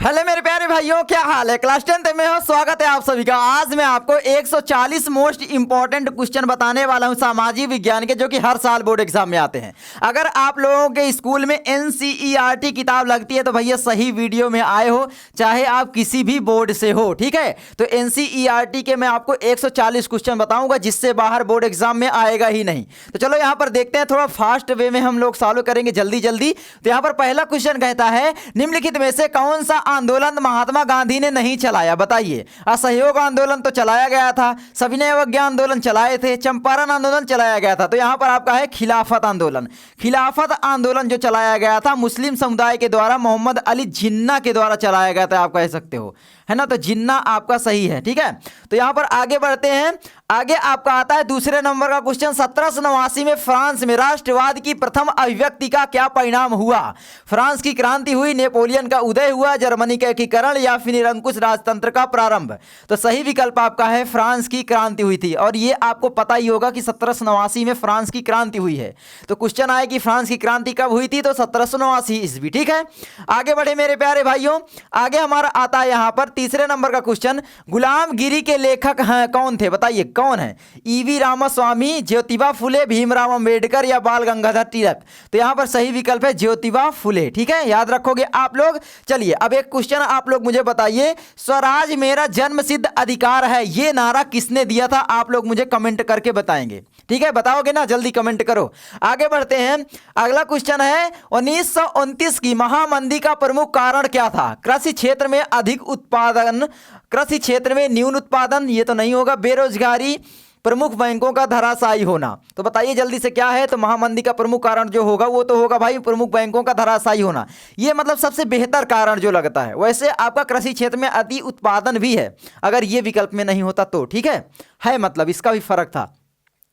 Hello मेरे प्यारे भाइयों, क्या हाल है। क्लास 10th में हो, स्वागत है आप सभी का। आज मैं आपको 140 मोस्ट इंपॉर्टेंट क्वेश्चन बताने वाला हूं सामाजिक विज्ञान के, जो कि हर साल बोर्ड एग्जाम में आते हैं। अगर आप लोगों के स्कूल में एनसीईआरटी किताब लगती है तो भैया सही वीडियो में आए हो, चाहे आप किसी भी बोर्ड से हो, ठीक है। तो एनसीईआरटी के मैं आपको 140 क्वेश्चन बताऊंगा जिससे बाहर बोर्ड एग्जाम में आएगा ही नहीं। तो चलो यहाँ पर देखते हैं, थोड़ा फास्ट वे में हम लोग सॉल्व करेंगे जल्दी जल्दी। तो यहाँ पर पहला क्वेश्चन कहता है, निम्नलिखित में से कौन सा आंदोलन महात्मा गांधी ने नहीं चलाया, बताइए। असहयोग आंदोलन तो चलाया गया था, सविनय अवज्ञा आंदोलन चलाए थे, चंपारण आंदोलन चलाया गया था। तो यहां पर आपका है खिलाफत आंदोलन। खिलाफत आंदोलन जो चलाया गया था मुस्लिम समुदाय के द्वारा, मोहम्मद अली जिन्ना के द्वारा चलाया गया था, आप कह सकते हो, है ना। तो जिन्ना आपका सही है, ठीक है। तो यहां पर आगे बढ़ते हैं। आगे आपका आता है दूसरे नंबर का क्वेश्चन, 1789 में फ्रांस में राष्ट्रवाद की प्रथम अभिव्यक्ति का क्या परिणाम हुआ। फ्रांस की क्रांति हुई, नेपोलियन का उदय हुआ, जर्मनी का एकीकरण, या फिर निरंकुश राजतंत्र का प्रारंभ। तो सही विकल्प आपका है फ्रांस की क्रांति हुई थी। और ये आपको पता ही होगा कि 1789 में फ्रांस की क्रांति हुई है। तो क्वेश्चन आए कि फ्रांस की क्रांति कब हुई थी, तो 1789 ईस्वी, ठीक है। आगे बढ़े मेरे प्यारे भाइयों। आगे हमारा आता है यहाँ पर तीसरे नंबर का क्वेश्चन, गुलामगिरी के लेखक हैं कौन थे, बताइए कौन है। ईवी रामास्वामी, ज्योतिबा फुले, भीमराव अंबेडकर, या बाल गंगाधर तिलक। तो यहां पर सही विकल्प है ज्योतिबा फुले, ठीक है, याद रखोगे आप लोग। चलिए अब एक क्वेश्चन आप लोग मुझे बताइए, स्वराज मेरा जन्मसिद्ध अधिकार है, ये नारा किसने दिया था, आप लोग मुझे कमेंट करके बताएंगे, ठीक है। बताओगे ना, जल्दी कमेंट करो। आगे बढ़ते हैं। अगला क्वेश्चन है, 1929 की महामंदी का प्रमुख कारण क्या था। कृषि क्षेत्र में अधिक उत्पादन, कृषि क्षेत्र में न्यून उत्पादन, ये तो नहीं होगा। बेरोजगारी, प्रमुख बैंकों का धराशायी होना। तो बताइए जल्दी से क्या है। तो महामंदी का प्रमुख कारण जो होगा वो तो होगा भाई प्रमुख बैंकों का धराशायी होना। ये मतलब सबसे बेहतर कारण जो लगता है। वैसे आपका कृषि क्षेत्र में अति उत्पादन भी है, अगर ये विकल्प में नहीं होता तो, ठीक है मतलब इसका भी फर्क था,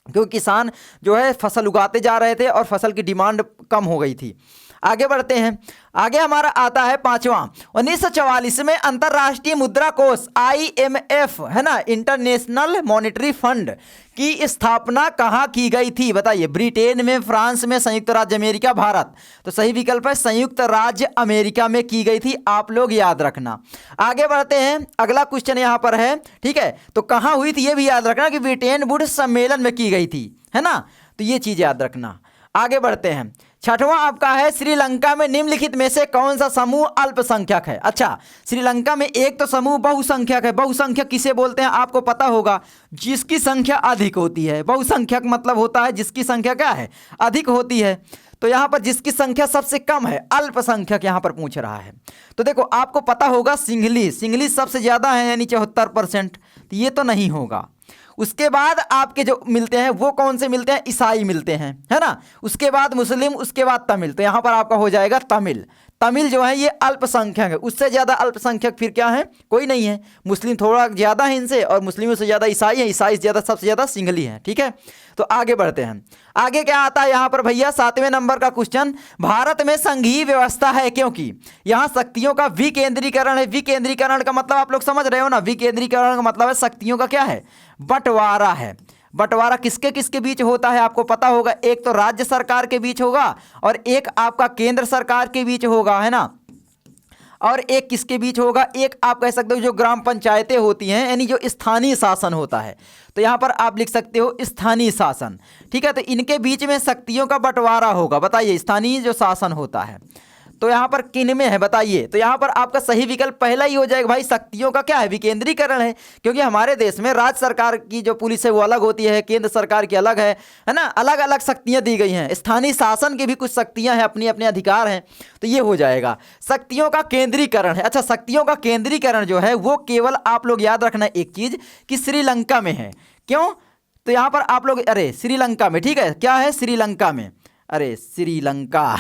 क्योंकि किसान जो है फसल उगाते जा रहे थे और फसल की डिमांड कम हो गई थी। आगे बढ़ते हैं। आगे हमारा आता है पांचवा, 1944 में अंतर्राष्ट्रीय मुद्रा कोष IMF, है ना, इंटरनेशनल मॉनेटरी फंड की स्थापना कहाँ की गई थी, बताइए। ब्रिटेन में, फ्रांस में, संयुक्त राज्य अमेरिका, भारत। तो सही विकल्प है संयुक्त राज्य अमेरिका में की गई थी, आप लोग याद रखना। आगे बढ़ते हैं। अगला क्वेश्चन यहाँ पर है, ठीक है। तो कहाँ हुई थी ये भी याद रखना कि ब्रिटेन वुड्स सम्मेलन में की गई थी, है ना। तो ये चीज याद रखना। आगे बढ़ते हैं। छठवां आपका है, श्रीलंका में निम्नलिखित में से कौन सा समूह अल्पसंख्यक है। अच्छा, श्रीलंका में एक तो समूह बहुसंख्यक है। बहुसंख्यक किसे बोलते हैं आपको पता होगा, जिसकी संख्या अधिक होती है। बहुसंख्यक मतलब होता है जिसकी संख्या क्या है, अधिक होती है। तो यहां पर जिसकी संख्या सबसे कम है, अल्पसंख्यक यहां पर पूछ रहा है। तो देखो आपको पता होगा सिंहली सबसे ज्यादा है, यानी 74%। तो ये तो नहीं होगा। उसके बाद आपके जो मिलते हैं वो कौन से मिलते हैं, ईसाई मिलते हैं, है ना। उसके बाद मुस्लिम, उसके बाद तमिल। तो यहां पर आपका हो जाएगा तमिल। तमिल जो है ये अल्पसंख्यक है, उससे ज़्यादा अल्पसंख्यक फिर क्या है, कोई नहीं है। मुस्लिम थोड़ा ज़्यादा है इनसे, और मुस्लिमों से ज़्यादा ईसाई है, ईसाई ज़्यादा, सबसे ज़्यादा सिंहली है, ठीक है। तो आगे बढ़ते हैं। आगे क्या आता है यहाँ पर भैया, 7वें नंबर का क्वेश्चन, भारत में संघीय व्यवस्था है क्योंकि यहाँ शक्तियों का विकेंद्रीकरण है। विकेंद्रीकरण का मतलब आप लोग समझ रहे हो ना, विकेंद्रीकरण का मतलब है शक्तियों का क्या है, बंटवारा है। बंटवारा किसके किसके बीच होता है आपको पता होगा, एक तो राज्य सरकार के बीच होगा और एक आपका केंद्र सरकार के बीच होगा, है ना। और एक किसके बीच होगा, एक आप कह सकते हो जो ग्राम पंचायतें होती हैं, यानी जो स्थानीय शासन होता है। तो यहाँ पर आप लिख सकते हो स्थानीय शासन, ठीक है। तो इनके बीच में शक्तियों का बंटवारा होगा, बताइए स्थानीय जो शासन होता है। तो यहाँ पर किन में है बताइए। तो यहाँ पर आपका सही विकल्प पहला ही हो जाएगा भाई, शक्तियों का क्या है, विकेंद्रीकरण है। क्योंकि हमारे देश में राज्य सरकार की जो पुलिस है वो अलग होती है, केंद्र सरकार की अलग है ना। अलग अलग शक्तियाँ दी गई हैं, स्थानीय शासन की भी कुछ शक्तियाँ हैं, अपने अपने अधिकार हैं। तो ये हो जाएगा शक्तियों का केंद्रीकरण है। अच्छा, शक्तियों का केंद्रीकरण जो है वो केवल आप लोग याद रखना एक चीज़ कि श्रीलंका में है। क्यों, तो यहाँ पर आप लोग, अरे श्रीलंका में, ठीक है, क्या है श्रीलंका में, अरे श्रीलंका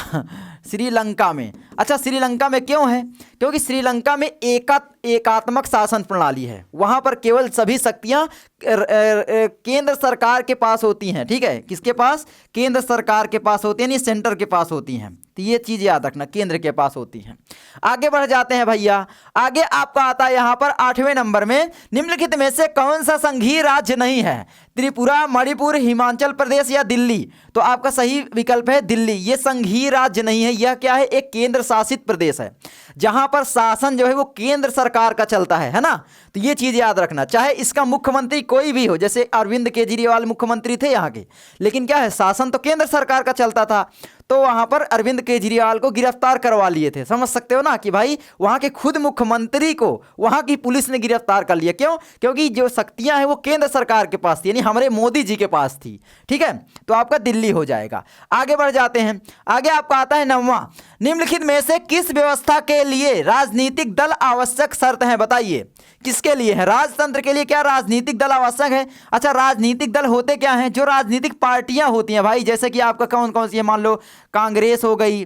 श्रीलंका में। अच्छा, श्रीलंका में क्यों है, क्योंकि श्रीलंका में एकात्मक शासन प्रणाली है। वहाँ पर केवल सभी शक्तियाँ केंद्र सरकार के पास होती हैं, ठीक है। किसके पास, केंद्र सरकार के पास होती है, यानी सेंटर के पास होती हैं। तो ये चीज़ याद रखना, केंद्र के पास होती हैं। आगे बढ़ जाते हैं भैया। आगे आपका आता है यहाँ पर 8वें नंबर में, निम्नलिखित में से कौन सा संघीय राज्य नहीं है, त्रिपुरा, मणिपुर, हिमाचल प्रदेश या दिल्ली। तो आपका सही विकल्प है दिल्ली। ये संघीय राज्य नहीं है, यह क्या है, एक केंद्र शासित प्रदेश है, जहां पर शासन जो है वो केंद्र सरकार का चलता है ना। तो ये चीज याद रखना, चाहे इसका मुख्यमंत्री कोई भी हो, जैसे अरविंद केजरीवाल मुख्यमंत्री थे यहाँ के, लेकिन क्या है, शासन तो केंद्र सरकार का चलता था। तो वहां पर अरविंद केजरीवाल को गिरफ्तार करवा लिए थे। समझ सकते हो ना कि भाई वहां के खुद मुख्यमंत्री को वहां की पुलिस ने गिरफ्तार कर लिया। क्यों? क्योंकि जो शक्तियां हैं वो केंद्र सरकार के पास थी, यानी हमारे मोदी जी के पास थी। ठीक है, तो आपका दिल्ली हो जाएगा। आगे बढ़ जाते हैं। आगे आपका आता है 9वां, निम्नलिखित में से किस व्यवस्था के लिए राजनीतिक दल आवश्यक शर्त है? बताइए किसके लिए है? राजतंत्र के लिए क्या राजनीतिक दल आवश्यक है? अच्छा, राजनीतिक दल होते क्या हैं? जो राजनीतिक पार्टियां होती हैं भाई, जैसे कि आपका कौन कौन सी है, मान लो कांग्रेस हो गई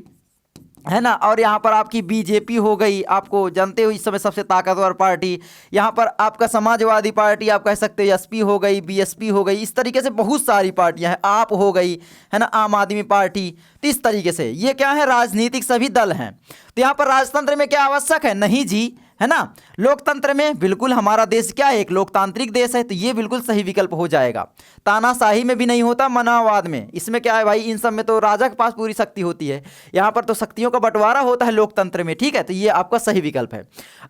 है ना, और यहाँ पर आपकी बीजेपी हो गई, आपको जानते हो इस समय सबसे ताकतवर पार्टी। यहाँ पर आपका समाजवादी पार्टी, आप कह सकते हो एसपी हो गई, बीएसपी हो गई, इस तरीके से बहुत सारी पार्टियां हैं, आप हो गई है ना, आम आदमी पार्टी। तो इस तरीके से ये क्या है, राजनीतिक सभी दल हैं। तो यहाँ पर राजतंत्र में क्या आवश्यक है? नहीं जी, है ना। लोकतंत्र में बिल्कुल हमारा देश क्या है, एक लोकतांत्रिक देश है, तो ये बिल्कुल सही विकल्प हो जाएगा। तानाशाही में भी नहीं होता, मनावाद में। इसमें क्या है भाई, इन सब में तो राजा के पास पूरी शक्ति होती है, यहाँ पर तो शक्तियों का बंटवारा होता है लोकतंत्र में। ठीक है, तो ये आपका सही विकल्प है।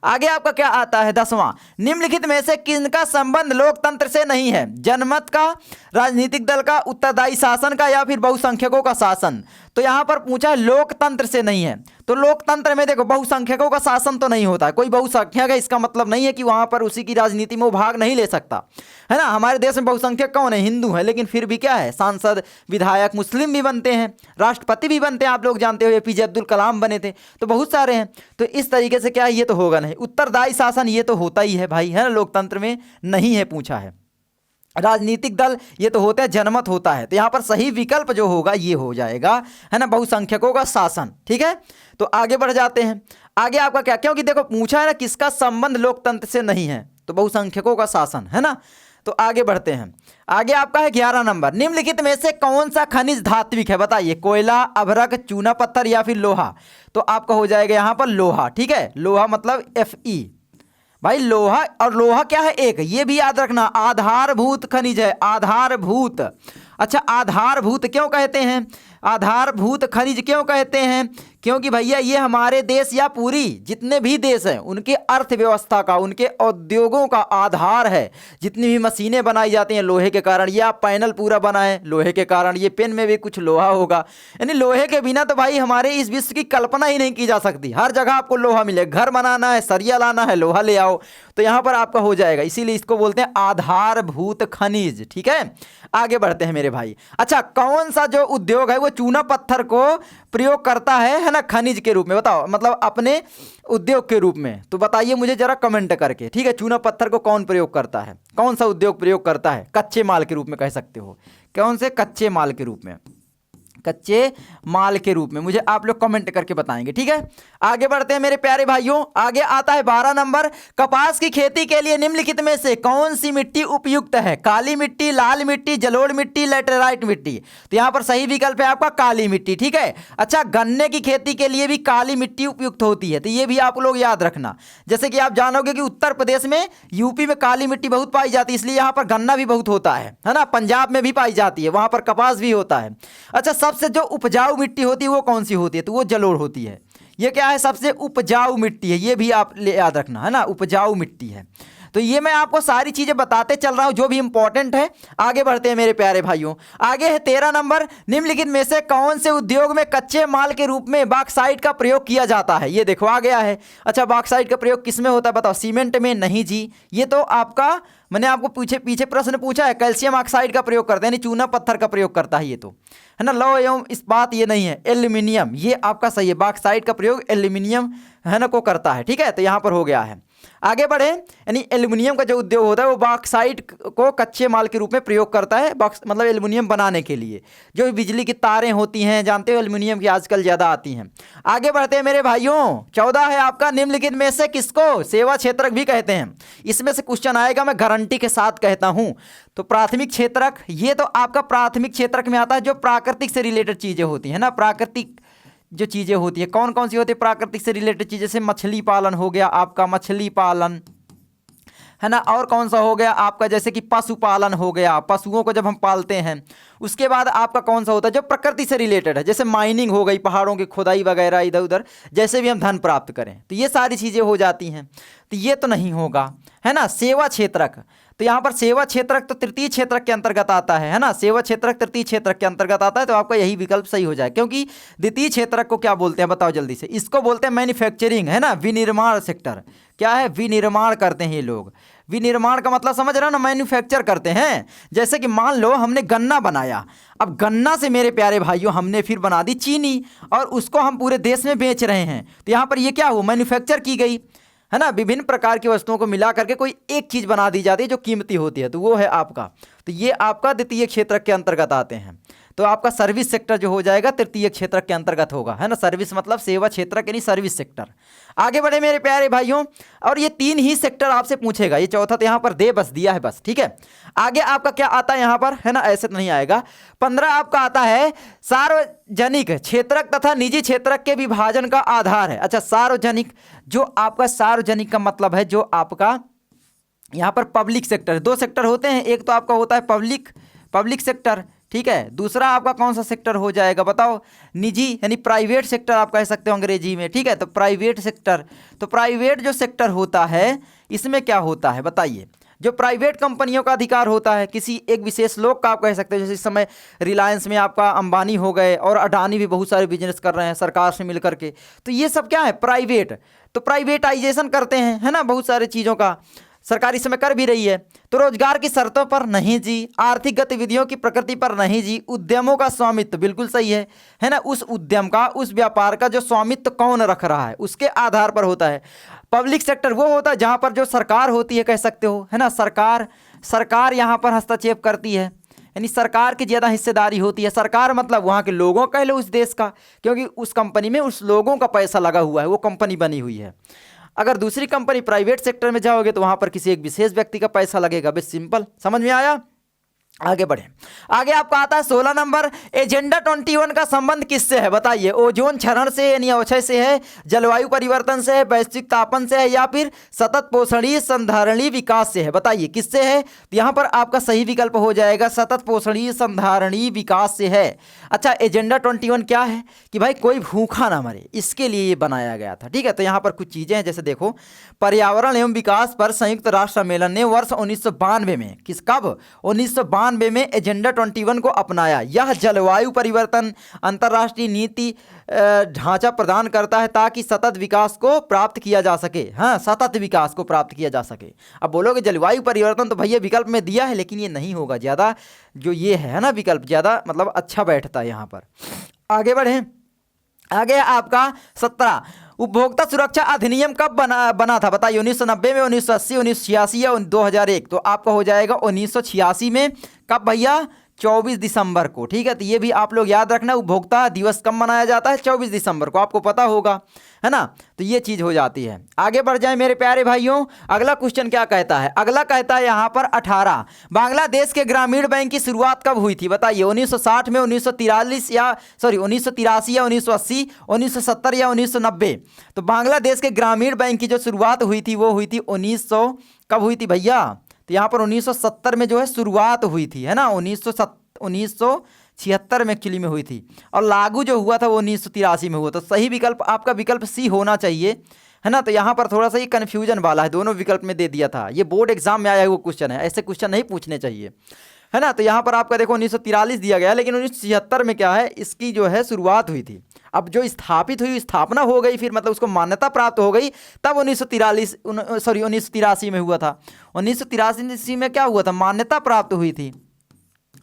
आगे आपका क्या आता है 10वां, निम्नलिखित में से किनका संबंध लोकतंत्र से नहीं है? जनमत का, राजनीतिक दल का, उत्तरदायी शासन का, या फिर बहुसंख्यकों का शासन? तो यहाँ पर पूछा है लोकतंत्र से नहीं है। तो लोकतंत्र में देखो बहुसंख्यकों का शासन तो नहीं होता है। कोई बहुसंख्यक है इसका मतलब नहीं है कि वहां पर उसी की राजनीति में वो भाग नहीं ले सकता, है ना। हमारे देश में बहुसंख्यक कौन है? हिंदू है, लेकिन फिर भी क्या है, सांसद, विधायक, मुस्लिम भी बनते हैं, राष्ट्रपति भी बनते हैं। आप लोग जानते हो एपीजे अब्दुल कलाम बने थे, तो बहुत सारे हैं। तो इस तरीके से क्या है, ये तो होगा नहीं। उत्तरदायी शासन ये तो होता ही है भाई, है ना, लोकतंत्र में नहीं है पूछा है। राजनीतिक दल ये तो होता है, जनमत होता है। तो यहाँ पर सही विकल्प जो होगा ये हो जाएगा, है ना, बहुसंख्यकों का शासन। ठीक है, तो आगे बढ़ जाते हैं। आगे आपका क्या, क्योंकि देखो पूछा है ना किसका संबंध लोकतंत्र से नहीं है, तो बहुसंख्यकों का शासन, है ना। तो आगे बढ़ते हैं। आगे आपका है 11 नंबर, निम्नलिखित में से कौन सा खनिज धात्विक है? बताइए, कोयला, अभ्रक, चूना पत्थर या फिर लोहा? तो आपका हो जाएगा यहाँ पर लोहा। ठीक है, लोहा मतलब Fe भाई, लोहा और लोहा क्या है, एक, ये भी याद रखना, आधारभूत खनिज है, आधारभूत। अच्छा, आधारभूत क्यों कहते हैं? आधारभूत खनिज क्यों कहते हैं? क्योंकि भैया ये हमारे देश या पूरी जितने भी देश हैं उनके अर्थव्यवस्था का, उनके उद्योगों का आधार है। जितनी भी मशीनें बनाई जाती हैं लोहे के कारण, या पैनल पूरा बना है लोहे के कारण, ये पेन में भी कुछ लोहा होगा। यानी लोहे के बिना तो भाई हमारे इस विश्व की कल्पना ही नहीं की जा सकती। हर जगह आपको लोहा मिलेगा, घर बनाना है, सरिया लाना है, लोहा ले आओ। तो यहाँ पर आपका हो जाएगा, इसीलिए इसको बोलते हैं आधारभूत खनिज। ठीक है, आगे बढ़ते हैं मेरे भाई। अच्छा, कौन सा जो उद्योग है वो चूना पत्थर को प्रयोग करता है ना, खनिज के रूप में? बताओ, मतलब अपने उद्योग के रूप में। तो बताइए मुझे जरा कमेंट करके। ठीक है, चूना पत्थर को कौन प्रयोग करता है? कौन सा उद्योग प्रयोग करता है? कच्चे माल के रूप में कह सकते हो। कौन से कच्चे माल के रूप में? कच्चे माल के रूप में मुझे आप लोग कमेंट करके बताएंगे। ठीक है, आगे बढ़ते हैं मेरे प्यारे भाइयों। आगे आता है 12 नंबर, कपास की खेती के लिए निम्नलिखित में से कौन सी मिट्टी उपयुक्त है? काली मिट्टी, लाल मिट्टी, जलोढ़ मिट्टी, लैटेराइट मिट्टी? तो यहाँ पर सही विकल्प है आपका काली मिट्टी। ठीक है, अच्छा, गन्ने की खेती के लिए भी काली मिट्टी उपयुक्त होती है, तो ये भी आप लोग याद रखना। जैसे कि आप जानोगे कि उत्तर प्रदेश में, यूपी में काली मिट्टी बहुत पाई जाती है, इसलिए यहाँ पर गन्ना भी बहुत होता है ना। पंजाब में भी पाई जाती है, वहां पर कपास भी होता है। अच्छा, सबसे जो उपजाऊ मिट्टी होती है वो कौन सी होती है? तो वो जलोढ़ होती है। ये क्या है, सबसे उपजाऊ मिट्टी है, ये भी आप याद रखना, है ना, उपजाऊ मिट्टी है। तो ये मैं आपको सारी चीजें बताते चल रहा हूं जो भी इंपॉर्टेंट है। आगे बढ़ते हैं मेरे प्यारे भाइयों। आगे है 13 नंबर, निम्नलिखित में से कौन से उद्योग में कच्चे माल के रूप में बॉक्साइट का प्रयोग किया जाता है? ये देखो आ गया है। अच्छा, बॉक्साइट का प्रयोग किस में होता है बताओ? सीमेंट में? नहीं जी, ये तो आपका, मैंने आपको पीछे प्रश्न पूछा है, कैल्शियम ऑक्साइड का प्रयोग करते हैं, यानी चूना पत्थर का प्रयोग करता है ये तो, है ना। लौह एवं इस्पात ये नहीं है, एल्यूमिनियम, ये आपका सही है। बॉक्साइट का प्रयोग एल्यूमिनियम, है ना, को करता है। ठीक है, तो यहाँ पर हो गया है। आगे बढ़े, यानी एल्यूमिनियम का जो उद्योग होता है वो बॉक्साइट को कच्चे माल के रूप में प्रयोग करता है, बॉक्स मतलब एल्यूमिनियम बनाने के लिए। जो बिजली की तारें होती हैं, जानते हो एल्यूमिनियम की आजकल ज़्यादा आती हैं। आगे बढ़ते हैं मेरे भाइयों। 14 है आपका, निम्नलिखित में से किसको सेवा क्षेत्रक भी कहते हैं? इसमें से क्वेश्चन आएगा, मैं गारंटी के साथ कहता हूं। तो प्राथमिक क्षेत्रक, ये तो आपका प्राथमिक क्षेत्रक में आता है, जो प्राकृतिक से रिलेटेड चीज़ें होती हैं ना। प्राकृतिक जो चीज़ें होती है, कौन कौन सी होती है प्राकृतिक से रिलेटेड चीज़? जैसे मछली पालन हो गया आपका, मछली पालन, है ना। और कौन सा हो गया आपका, जैसे कि पशुपालन हो गया, पशुओं को जब हम पालते हैं। उसके बाद आपका कौन सा होता है जो प्रकृति से रिलेटेड है, जैसे माइनिंग हो गई, पहाड़ों की खुदाई वगैरह इधर उधर, जैसे भी हम धन प्राप्त करें, तो ये सारी चीज़ें हो जाती हैं। तो ये तो नहीं होगा, है ना। सेवा क्षेत्रक, तो यहाँ पर सेवा क्षेत्रक तो तृतीय क्षेत्रक के अंतर्गत आता है ना। सेवा क्षेत्रक तृतीय क्षेत्रक के अंतर्गत आता है, तो आपका यही विकल्प सही हो जाए। क्योंकि द्वितीय क्षेत्रक को क्या बोलते हैं बताओ जल्दी से, इसको बोलते हैं मैन्युफैक्चरिंग, है ना, विनिर्माण सेक्टर। क्या है, विनिर्माण करते हैं ये लोग। विनिर्माण का मतलब समझ रहे हो ना, मैन्युफैक्चर करते हैं। जैसे कि मान लो हमने गन्ना बनाया, अब गन्ना से मेरे प्यारे भाइयों हमने फिर बना दी चीनी, और उसको हम पूरे देश में बेच रहे हैं। तो यहाँ पर ये क्या हुआ, मैन्युफैक्चर की गई, है ना। विभिन्न प्रकार की वस्तुओं को मिला करके कोई एक चीज़ बना दी जाती है जो कीमती होती है, तो वो है आपका। तो ये आपका द्वितीय क्षेत्रक के अंतर्गत आते हैं। तो आपका सर्विस सेक्टर जो हो जाएगा तृतीय क्षेत्रक के अंतर्गत होगा, है ना। सर्विस मतलब सेवा क्षेत्रक यानी सर्विस सेक्टर। आगे बढ़े मेरे प्यारे भाइयों, और ये 3 ही सेक्टर आपसे पूछेगा, ये चौथा तो यहाँ पर बस दिया है बस, ठीक है। आगे आपका क्या आता है यहाँ पर, है ना, ऐसे तो नहीं आएगा। 15 आपका आता है सार्वजनिक क्षेत्रक तथा निजी क्षेत्रक के विभाजन का आधार है। अच्छा, सार्वजनिक, जो आपका सार्वजनिक का मतलब है जो आपका यहाँ पर पब्लिक सेक्टर, 2 सेक्टर होते हैं, एक तो आपका होता है पब्लिक सेक्टर, ठीक है। दूसरा आपका कौन सा सेक्टर हो जाएगा बताओ, निजी यानी प्राइवेट सेक्टर आप कह सकते हो अंग्रेजी में, ठीक है। तो प्राइवेट सेक्टर, तो प्राइवेट जो सेक्टर होता है इसमें क्या होता है बताइए, जो प्राइवेट कंपनियों का अधिकार होता है किसी एक विशेष लोग का, आप कह सकते हो। जैसे इस समय रिलायंस में आपका अंबानी हो गए, और अडानी भी बहुत सारे बिजनेस कर रहे हैं सरकार से मिल करके, तो ये सब क्या है, प्राइवेट। तो प्राइवेटाइजेशन करते हैं, है ना, बहुत सारी चीज़ों का सरकार इस समय कर भी रही है। तो रोजगार की शर्तों पर नहीं जी, आर्थिक गतिविधियों की प्रकृति पर नहीं जी, उद्यमों का स्वामित्व, बिल्कुल सही है ना। उस उद्यम का, उस व्यापार का जो स्वामित्व कौन रख रहा है उसके आधार पर होता है। पब्लिक सेक्टर वो होता है जहाँ पर जो सरकार होती है, कह सकते हो, है ना। सरकार यहाँ पर हस्तक्षेप करती है, यानी सरकार की ज़्यादा हिस्सेदारी होती है। सरकार मतलब वहाँ के लोगों कह लो उस देश का, क्योंकि उस कंपनी में उस लोगों का पैसा लगा हुआ है, वो कंपनी बनी हुई है। अगर दूसरी कंपनी प्राइवेट सेक्टर में जाओगे तो वहां पर किसी एक विशेष व्यक्ति का पैसा लगेगा, बस सिंपल, समझ में आया। आगे बढ़े, आगे आपका आता है 16 नंबर, एजेंडा 21 का संबंध किससे है बताइए। ओजोन क्षरण से यानी अवक्षय से है, जलवायु परिवर्तन से है, वैश्विक तापन से है, या फिर सतत पोषणीय संधारणीय विकास से है, बताइए किससे है। तो यहाँ पर आपका सही विकल्प हो जाएगा सतत पोषणीय संधारणीय विकास से है। अच्छा, एजेंडा 21 क्या है कि भाई कोई भूखा ना मरे, इसके लिए ये बनाया गया था, ठीक है। तो यहाँ पर कुछ चीज़ें हैं, जैसे देखो, पर्यावरण एवं विकास पर संयुक्त राष्ट्र सम्मेलन ने वर्ष 1992 में, कब 1992 में एजेंडा 21 को अपनाया। यह जलवायु परिवर्तन अंतर्राष्ट्रीय नीति ढांचा प्रदान करता है ताकि सतत विकास को प्राप्त किया जा सके। हाँ, सतत विकास को प्राप्त किया जा सके। अब बोलोगे जलवायु परिवर्तन तो भैया विकल्प में दिया है, लेकिन ये नहीं होगा, ज़्यादा जो ये है ना विकल्प ज़्यादा मतलब अच्छा बैठता है यहाँ पर। आगे बढ़ें, आगे आपका 17, उपभोक्ता सुरक्षा अधिनियम कब बना था बताइए। 1990 में, 1980, 1986 या 2001। तो आपका हो जाएगा 1986 में। कब भैया, 24 दिसंबर को, ठीक है। तो ये भी आप लोग याद रखना, उपभोक्ता दिवस कब मनाया जाता है, 24 दिसंबर को, आपको पता होगा, है ना। तो ये चीज़ हो जाती है। आगे बढ़ जाए मेरे प्यारे भाइयों, अगला क्वेश्चन क्या कहता है, अगला कहता है यहाँ पर 18, बांग्लादेश के ग्रामीण बैंक की शुरुआत कब हुई थी बताइए। 1960 में, 1983 या 1980, 1970 या 1990। तो बांग्लादेश के ग्रामीण बैंक की जो शुरुआत हुई थी वो हुई थी 1900, कब हुई थी भैया, तो यहाँ पर 1970 में जो है शुरुआत हुई थी, है ना। 1976 में एक्चुअली में हुई थी, और लागू जो हुआ था वो 1983 में हुआ। तो सही विकल्प आपका विकल्प सी होना चाहिए, है ना। तो यहाँ पर थोड़ा सा ये कन्फ्यूजन वाला है, दोनों विकल्प में दे दिया था, ये बोर्ड एग्जाम में आया हुआ क्वेश्चन है, ऐसे क्वेश्चन नहीं पूछने चाहिए, है ना। तो यहाँ पर आपका देखो 1943 दिया गया, लेकिन 1976 में क्या है, इसकी जो है शुरुआत हुई थी। अब जो स्थापित हुई, स्थापना हो गई, फिर मतलब उसको मान्यता प्राप्त हो गई, तब 1983 में हुआ था। 1983 में क्या हुआ था, मान्यता प्राप्त हुई थी,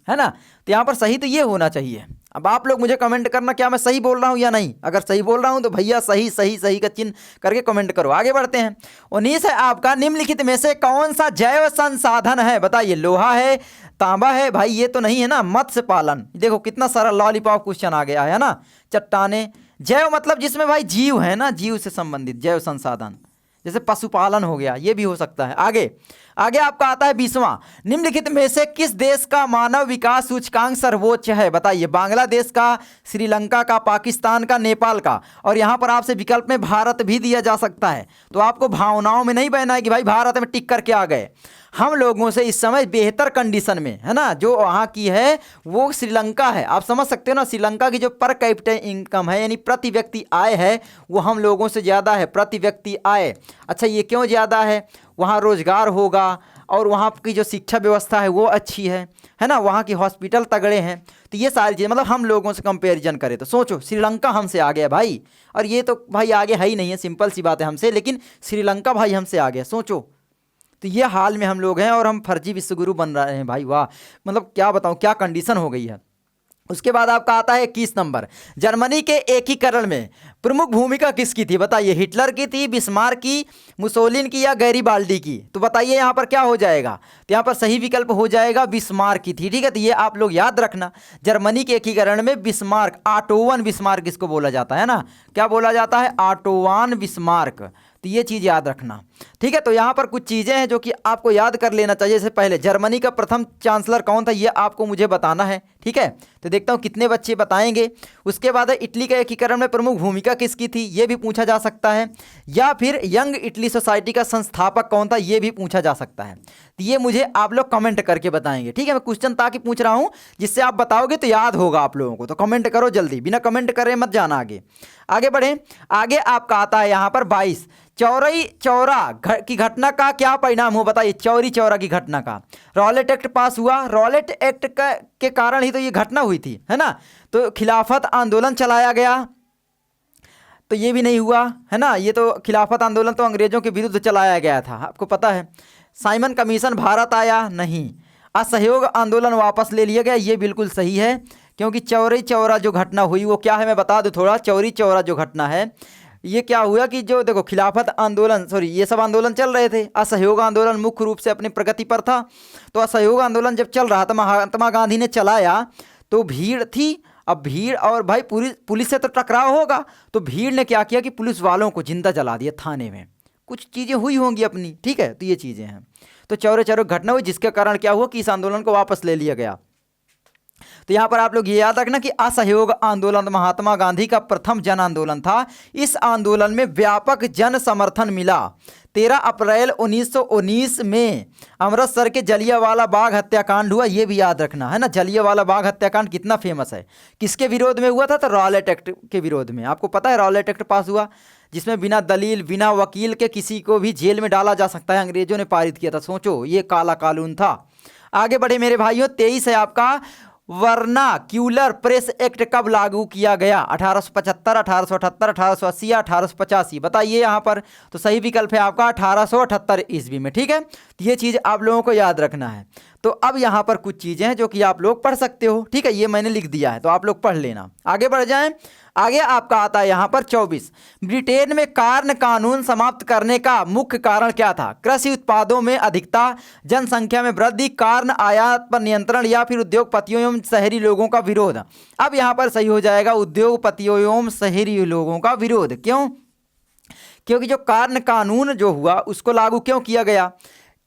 है ना। तो यहाँ पर सही तो ये होना चाहिए। अब आप लोग मुझे कमेंट करना क्या मैं सही बोल रहा हूँ या नहीं। अगर सही बोल रहा हूँ तो भैया सही सही सही का चिन्ह करके कमेंट करो। आगे बढ़ते हैं। 19 है आपका, निम्नलिखित में से कौन सा जैव संसाधन है बताइए। लोहा है, तांबा है, भाई ये तो नहीं है ना। मत्स्य पालन, देखो कितना सारा लॉलीपॉप क्वेश्चन आ गया है ना। चट्टाने, जैव मतलब जिसमें भाई जीव है ना, जीव से संबंधित जैव संसाधन, जैसे पशुपालन हो गया, ये भी हो सकता है। आगे आगे आपका आता है 20वां, निम्नलिखित में से किस देश का मानव विकास सूचकांक सर्वोच्च है? बताइए। बांग्लादेश का, श्रीलंका का, पाकिस्तान का, नेपाल का। और यहाँ पर आपसे विकल्प में भारत भी दिया जा सकता है। तो आपको भावनाओं में नहीं बहना है कि भाई भारत में टिक करके आ गए। हम लोगों से इस समय बेहतर कंडीशन में है ना, जो वहाँ की है वो श्रीलंका है। आप समझ सकते हो ना, श्रीलंका की जो पर कैपिटा इनकम है यानी प्रति व्यक्ति आय है वो हम लोगों से ज़्यादा है, प्रति व्यक्ति आय। अच्छा, ये क्यों ज़्यादा है? वहाँ रोजगार होगा और वहाँ की जो शिक्षा व्यवस्था है वो अच्छी है ना, वहाँ की हॉस्पिटल तगड़े हैं। तो ये सारी चीज़ें मतलब हम लोगों से कंपैरिजन करें तो सोचो श्रीलंका हमसे आ गया भाई, और ये तो भाई आगे है ही नहीं है, सिंपल सी बात है हमसे, लेकिन श्रीलंका भाई हमसे आ गया, सोचो। तो ये हाल में हम लोग हैं और हम फर्जी विश्वगुरु बन रहे हैं भाई, वाह, मतलब क्या बताऊँ क्या कंडीशन हो गई है। उसके बाद आपका आता है 21 नंबर, जर्मनी के एकीकरण में प्रमुख भूमिका किसकी थी? बताइए। हिटलर की थी, बिस्मार्क की, मुसोलिन की या गैरीबाल्डी की? तो बताइए यहाँ पर क्या हो जाएगा? तो यहाँ पर सही विकल्प हो जाएगा बिस्मार्क की थी। ठीक है, तो ये आप लोग याद रखना, जर्मनी के एकीकरण में बिस्मार्क, ऑटोवन बिस्मार्क इसको बोला जाता है ना, क्या बोला जाता है? Otto von Bismarck. तो ये चीज़ याद रखना। ठीक है, तो यहाँ पर कुछ चीज़ें हैं जो कि आपको याद कर लेना चाहिए। इससे पहले जर्मनी का प्रथम चांसलर कौन था ये आपको मुझे बताना है। ठीक है, तो देखता हूँ कितने बच्चे बताएंगे। उसके बाद है इटली के एकीकरण में प्रमुख भूमिका किसकी थी, ये भी पूछा जा सकता है। या फिर यंग इटली सोसाइटी का संस्थापक कौन था, ये भी पूछा जा सकता है। तो ये मुझे आप लोग कमेंट करके बताएंगे। ठीक है, मैं क्वेश्चन ताकि पूछ रहा हूँ जिससे आप बताओगे तो याद होगा आप लोगों को। तो कमेंट करो जल्दी, बिना कमेंट करे मत जाना आगे। आगे बढ़े, आगे आपका आता है यहाँ पर 22, चौरी चौरा की घटना का क्या परिणाम हो? बताइए। चौरी चौरा की घटना का रॉलेट एक्ट पास हुआ, रॉलेट एक्ट के कारण ही तो ये घटना हुई थी, है ना। तो खिलाफत आंदोलन चलाया गया, तो ये भी नहीं हुआ, है ना। ये तो खिलाफत आंदोलन तो अंग्रेजों के विरुद्ध चलाया गया था, आपको पता है। साइमन कमीशन भारत आया नहीं, असहयोग आंदोलन वापस ले लिया गया, ये बिल्कुल सही है। क्योंकि चौरी चौरा जो घटना हुई वो क्या है मैं बता दूं थोड़ा। चौरी चौरा जो घटना है ये क्या हुआ कि जो देखो खिलाफत आंदोलन ये सब आंदोलन चल रहे थे, असहयोग आंदोलन मुख्य रूप से अपनी प्रगति पर था। तो असहयोग आंदोलन जब चल रहा था, महात्मा गांधी ने चलाया, तो भीड़ थी। अब भीड़ और भाई पुलिस से तो टकराव होगा, तो भीड़ ने क्या किया कि पुलिस वालों को जिंदा जला दिया थाने में। कुछ चीज़ें हुई होंगी अपनी, ठीक है, तो ये चीज़ें हैं। तो चौरे चौरे घटना हुई जिसके कारण क्या हुआ कि इस आंदोलन को वापस ले लिया गया। तो यहाँ पर आप लोग ये याद रखना कि असहयोग आंदोलन महात्मा गांधी का प्रथम जन आंदोलन था। इस आंदोलन में व्यापक जन समर्थन मिला। 13 अप्रैल 1919 में अमृतसर के जलियांवाला बाग हत्याकांड हुआ, ये भी याद रखना, है ना। जलियांवाला बाग हत्याकांड कितना फेमस है, किसके विरोध में हुआ था? तो रॉलेट एक्ट के विरोध में। आपको पता है रॉलेट एक्ट पास हुआ जिसमें बिना दलील बिना वकील के किसी को भी जेल में डाला जा सकता है, अंग्रेजों ने पारित किया था। सोचो ये काला कानून था। आगे बढ़े मेरे भाइयों, 23 है आपका, वर्नाक्यूलर प्रेस एक्ट कब लागू किया गया? 1875, 1878, 1880 या 1885? बताइए यहाँ पर। तो सही विकल्प है आपका 1878 ईस्वी में। ठीक है, तो ये चीज़ आप लोगों को याद रखना है। तो अब यहाँ पर कुछ चीज़ें हैं जो कि आप लोग पढ़ सकते हो। ठीक है, ये मैंने लिख दिया है तो आप लोग पढ़ लेना। आगे बढ़ जाएं। आगे आपका आता है यहाँ पर 24, ब्रिटेन में कार्न कानून समाप्त करने का मुख्य कारण क्या था? कृषि उत्पादों में अधिकता, जनसंख्या में वृद्धि, कार्न आयात पर नियंत्रण या फिर उद्योगपतियों एवं शहरी लोगों का विरोध? अब यहाँ पर सही हो जाएगा उद्योगपतियों एवं शहरी लोगों का विरोध। क्यों? क्योंकि जो कार्न कानून जो हुआ उसको लागू क्यों किया गया?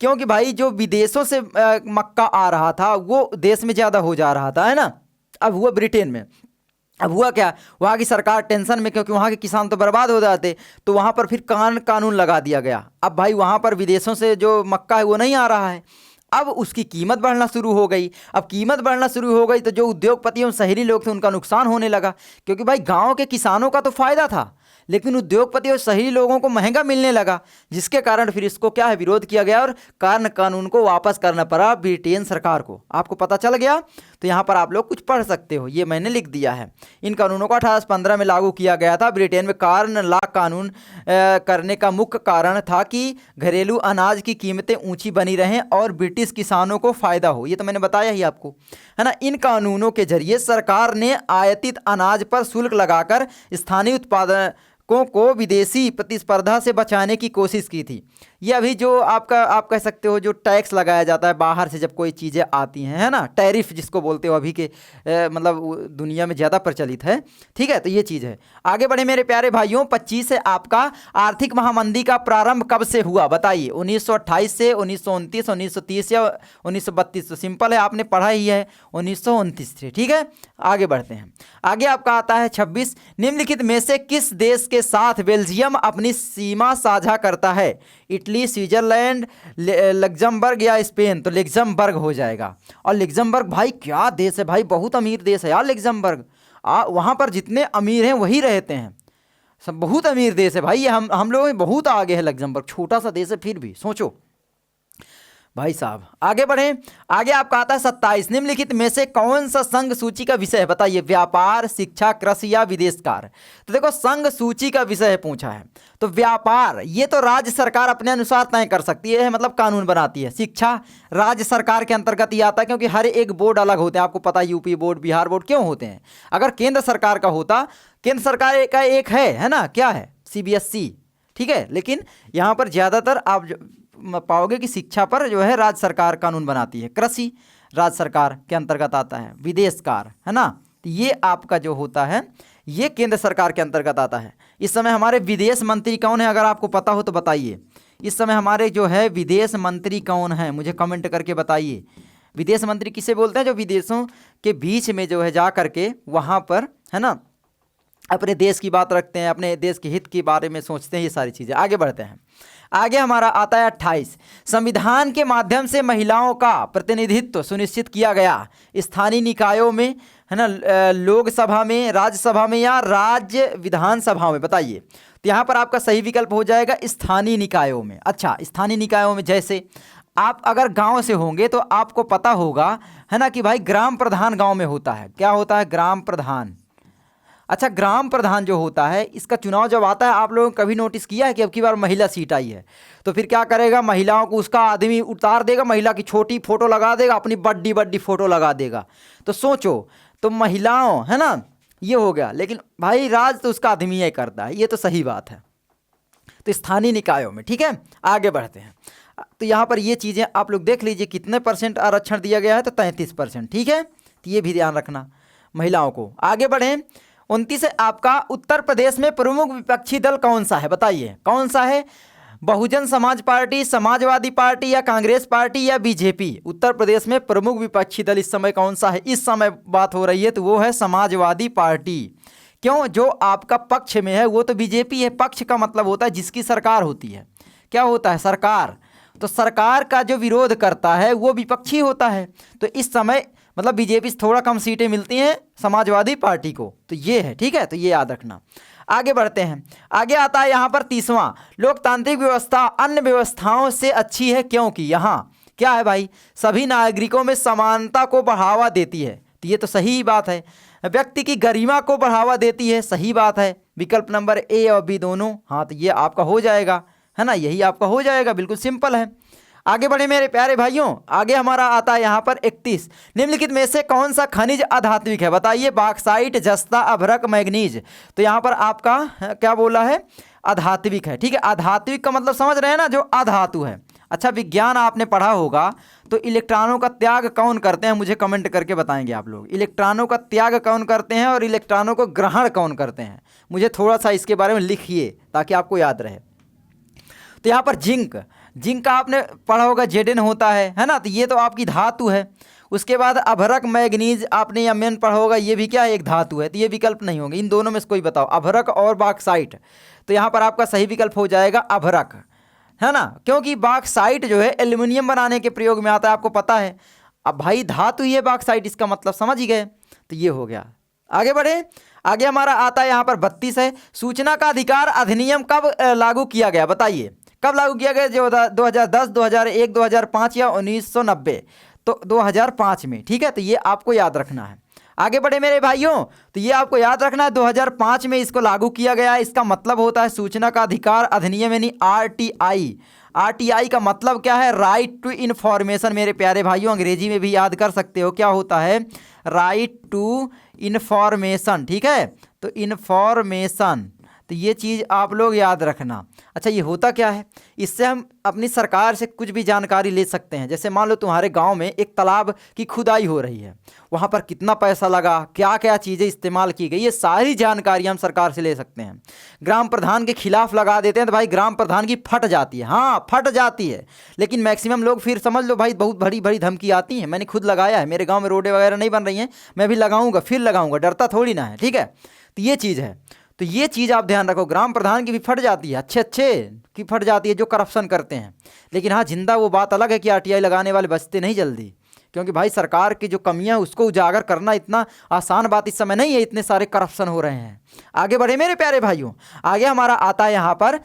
क्योंकि भाई जो विदेशों से मक्का आ रहा था वो देश में ज़्यादा हो जा रहा था, है ना। अब हुआ ब्रिटेन में, अब हुआ क्या, वहाँ की सरकार टेंशन में, क्योंकि वहाँ के किसान तो बर्बाद हो जाते, तो वहाँ पर फिर कानून लगा दिया गया। अब भाई वहाँ पर विदेशों से जो मक्का है वो नहीं आ रहा है, अब उसकी कीमत बढ़ना शुरू हो गई। अब कीमत बढ़ना शुरू हो गई तो जो उद्योगपति एवं शहरी लोग थे उनका नुकसान होने लगा, क्योंकि भाई गाँव के किसानों का तो फायदा था लेकिन उद्योगपति और शहरी लोगों को महंगा मिलने लगा, जिसके कारण फिर इसको क्या है विरोध किया गया और कार्न कानून को वापस करना पड़ा ब्रिटेन सरकार को। आपको पता चल गया? तो यहाँ पर आप लोग कुछ पढ़ सकते हो, ये मैंने लिख दिया है। इन कानूनों को 1815 में लागू किया गया था। ब्रिटेन में कार्न लॉ कानून करने का मुख्य कारण था कि घरेलू अनाज की कीमतें ऊँची बनी रहें और ब्रिटिश किसानों को फ़ायदा हो। ये तो मैंने बताया ही आपको, है ना। इन कानूनों के जरिए सरकार ने आयातित अनाज पर शुल्क लगाकर स्थानीय उत्पादन को विदेशी प्रतिस्पर्धा से बचाने की कोशिश की थी। ये अभी जो आपका आप कह सकते हो जो टैक्स लगाया जाता है बाहर से जब कोई चीज़ें आती हैं, है ना, टैरिफ जिसको बोलते हो, अभी के मतलब दुनिया में ज़्यादा प्रचलित है। ठीक है, तो ये चीज़ है। आगे बढ़े मेरे प्यारे भाइयों, 25 से आपका आर्थिक महामंदी का प्रारंभ कब से हुआ बताइए? 1928 से, 1929, 1930 या 1932? तो सिंपल है, आपने पढ़ा ही है, 1929 से। ठीक है, आगे बढ़ते हैं। आगे आपका आता है 26, निम्नलिखित में से किस देश के साथ बेल्जियम अपनी सीमा साझा करता है? इटली, स्विट्जरलैंड, लग्जमबर्ग या स्पेन? तो लग्जमबर्ग हो जाएगा। और लग्जमबर्ग भाई क्या देश है भाई, बहुत अमीर देश है यार लग्जमबर्ग। वहाँ पर जितने अमीर हैं वही रहते हैं, सब बहुत अमीर देश है भाई। ये हम लोगों में बहुत आगे है लग्जमबर्ग, छोटा सा देश है फिर भी सोचो भाई साहब। आगे बढ़ें, आगे आपका आता है 27, निम्नलिखित में से कौन सा संघ सूची का विषय है बताइए? व्यापार, शिक्षा, कृषि या विदेश कार्य? तो देखो संघ सूची का विषय पूछा है तो व्यापार ये तो राज्य सरकार अपने अनुसार तय कर सकती है, मतलब कानून बनाती है। शिक्षा राज्य सरकार के अंतर्गत ही आता है, क्योंकि हर एक बोर्ड अलग होते हैं, आपको पता है यूपी बोर्ड, बिहार बोर्ड क्यों होते हैं। अगर केंद्र सरकार का होता, केंद्र सरकार का एक है ना, क्या है? CBSE। ठीक है, लेकिन यहाँ पर ज़्यादातर आप पाओगे कि शिक्षा पर जो है राज्य सरकार कानून बनाती है। कृषि राज्य सरकार के अंतर्गत आता है। विदेश कार्य, है ना, तो ये आपका जो होता है ये केंद्र सरकार के अंतर्गत आता है। इस समय हमारे विदेश मंत्री कौन है, अगर आपको पता हो तो बताइए। इस समय हमारे जो है विदेश मंत्री कौन है, मुझे कमेंट करके बताइए। विदेश मंत्री किसे बोलते हैं? जो विदेशों के बीच में जो है जा करके वहाँ पर, है ना, अपने देश की बात रखते हैं, अपने देश के हित के बारे में सोचते हैं, ये सारी चीज़ें। आगे बढ़ते हैं, आगे हमारा आता है 28, संविधान के माध्यम से महिलाओं का प्रतिनिधित्व सुनिश्चित किया गया स्थानीय निकायों में, है ना, लोकसभा में, राज्यसभा में या राज्य विधानसभा में? बताइए। तो यहाँ पर आपका सही विकल्प हो जाएगा स्थानीय निकायों में। अच्छा, स्थानीय निकायों में जैसे आप अगर गांव से होंगे तो आपको पता होगा, है ना, कि भाई ग्राम प्रधान गांव में होता है। क्या होता है? ग्राम प्रधान। अच्छा, ग्राम प्रधान जो होता है इसका चुनाव जब आता है, आप लोगों ने कभी नोटिस किया है कि अब की बार महिला सीट आई है तो फिर क्या करेगा? महिलाओं को उसका आदमी उतार देगा, महिला की छोटी फोटो लगा देगा, अपनी बड्डी बड्डी फोटो लगा देगा। तो सोचो, तो महिलाओं, है ना, ये हो गया। लेकिन भाई राज तो उसका आदमी ही करता है, ये तो सही बात है। तो स्थानीय निकायों में। ठीक है, आगे बढ़ते हैं। तो यहाँ पर ये चीज़ें आप लोग देख लीजिए, कितने % आरक्षण दिया गया है? तो 33%। ठीक है, तो ये भी ध्यान रखना महिलाओं को। आगे बढ़ें, 29 है आपका उत्तर प्रदेश में प्रमुख विपक्षी दल कौन सा है? बताइए कौन सा है? बहुजन समाज पार्टी, समाजवादी पार्टी या कांग्रेस पार्टी या बीजेपी? उत्तर प्रदेश में प्रमुख विपक्षी दल इस समय कौन सा है? इस समय बात हो रही है तो वो है समाजवादी पार्टी। क्यों? जो आपका पक्ष में है वो तो बीजेपी है। पक्ष का मतलब होता है जिसकी सरकार होती है। क्या होता है? सरकार। तो सरकार का जो विरोध करता है वो विपक्षी होता है। तो इस समय मतलब बीजेपी से थोड़ा कम सीटें मिलती हैं समाजवादी पार्टी को, तो ये है। ठीक है, तो ये याद रखना। आगे बढ़ते हैं, आगे आता है यहाँ पर 30वां, लोकतांत्रिक व्यवस्था अन्य व्यवस्थाओं से अच्छी है क्योंकि यहाँ क्या है भाई? सभी नागरिकों में समानता को बढ़ावा देती है। तो ये तो सही बात है। व्यक्ति की गरिमा को बढ़ावा देती है, सही बात है। विकल्प नंबर ए और बी दोनों, हाँ, तो ये आपका हो जाएगा, है ना, यही आपका हो जाएगा, बिल्कुल सिंपल है। आगे बढ़े मेरे प्यारे भाइयों, आगे हमारा आता है यहाँ पर 31, निम्नलिखित में से कौन सा खनिज अधात्विक है? बताइए। बॉक्साइट, जस्ता, अभ्रक, मैग्नीज? तो यहाँ पर आपका क्या बोला है? अधात्विक है। ठीक है, अधात्विक का मतलब समझ रहे हैं ना, जो अधातु है। अच्छा, विज्ञान आपने पढ़ा होगा तो इलेक्ट्रॉनों का त्याग कौन करते हैं? मुझे कमेंट करके बताएंगे आप लोग। इलेक्ट्रॉनों का त्याग कौन करते हैं और इलेक्ट्रॉनों को ग्रहण कौन करते हैं? मुझे थोड़ा सा इसके बारे में लिखिए ताकि आपको याद रहे। तो यहाँ पर जिंक, जिंक का आपने पढ़ा होगा जेडन होता है ना, तो ये तो आपकी धातु है। उसके बाद अभ्रक, मैग्नीज आपने या मेन पढ़ा होगा, ये भी क्या है? एक धातु है। तो ये विकल्प नहीं होंगे, इन दोनों में से कोई बताओ, अभ्रक और बॉक्साइट। तो यहाँ पर आपका सही विकल्प हो जाएगा अभ्रक, है ना, क्योंकि बॉक्साइट जो है एल्युमिनियम बनाने के प्रयोग में आता है, आपको पता है। अब भाई धातु ही है बॉक्साइट, इसका मतलब समझ ही गए। तो ये हो गया। आगे बढ़े, आगे हमारा आता है यहाँ पर 32 है, सूचना का अधिकार अधिनियम कब लागू किया गया? बताइए कब लागू किया गया? जो 2010, 2001, 2005 या 1990? तो 2005 में। ठीक है, तो ये आपको याद रखना है। आगे बढ़े मेरे भाइयों, तो ये आपको याद रखना है 2005 में इसको लागू किया गया। इसका मतलब होता है सूचना का अधिकार अधिनियम, यानी RTI। RTI का मतलब क्या है? Right to information. मेरे प्यारे भाइयों, अंग्रेजी में भी याद कर सकते हो, क्या होता है? Right to information. ठीक है, तो इन्फॉर्मेशन, तो ये चीज़ आप लोग याद रखना। अच्छा, ये होता क्या है, इससे हम अपनी सरकार से कुछ भी जानकारी ले सकते हैं। जैसे मान लो तुम्हारे गांव में एक तालाब की खुदाई हो रही है, वहाँ पर कितना पैसा लगा, क्या क्या चीज़ें इस्तेमाल की गई, ये सारी जानकारी हम सरकार से ले सकते हैं। ग्राम प्रधान के खिलाफ लगा देते हैं तो भाई ग्राम प्रधान की फट जाती है, हाँ फट जाती है। लेकिन मैक्सिमम लोग फिर समझ लो भाई बहुत बड़ी बड़ी धमकी आती है। मैंने खुद लगाया है, मेरे गाँव में रोडें वगैरह नहीं बन रही हैं, मैं भी लगाऊंगा, फिर लगाऊंगा, डरता थोड़ी ना है, ठीक है। तो ये चीज़ है, तो ये चीज़ आप ध्यान रखो, ग्राम प्रधान की भी फट जाती है, अच्छे अच्छे की फट जाती है जो करप्शन करते हैं। लेकिन हाँ, जिंदा वो बात अलग है कि आरटीआई लगाने वाले बचते नहीं जल्दी, क्योंकि भाई सरकार की जो कमियां हैं उसको उजागर करना इतना आसान बात इस समय नहीं है, इतने सारे करप्शन हो रहे हैं। आगे बढ़े मेरे प्यारे भाइयों, आगे हमारा आता है यहाँ पर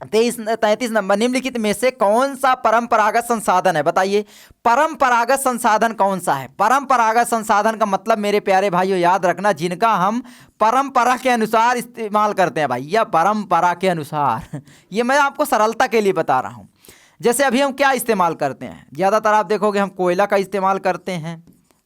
33 नंबर, निम्नलिखित में से कौन सा परंपरागत संसाधन है, बताइए परंपरागत संसाधन कौन सा है। परंपरागत संसाधन का मतलब मेरे प्यारे भाइयों याद रखना, जिनका हम परंपरा के अनुसार इस्तेमाल करते हैं भाई, या परंपरा के अनुसार। ये मैं आपको सरलता के लिए बता रहा हूँ। जैसे अभी हम क्या इस्तेमाल करते हैं, ज़्यादातर आप देखोगे हम कोयला का इस्तेमाल करते हैं,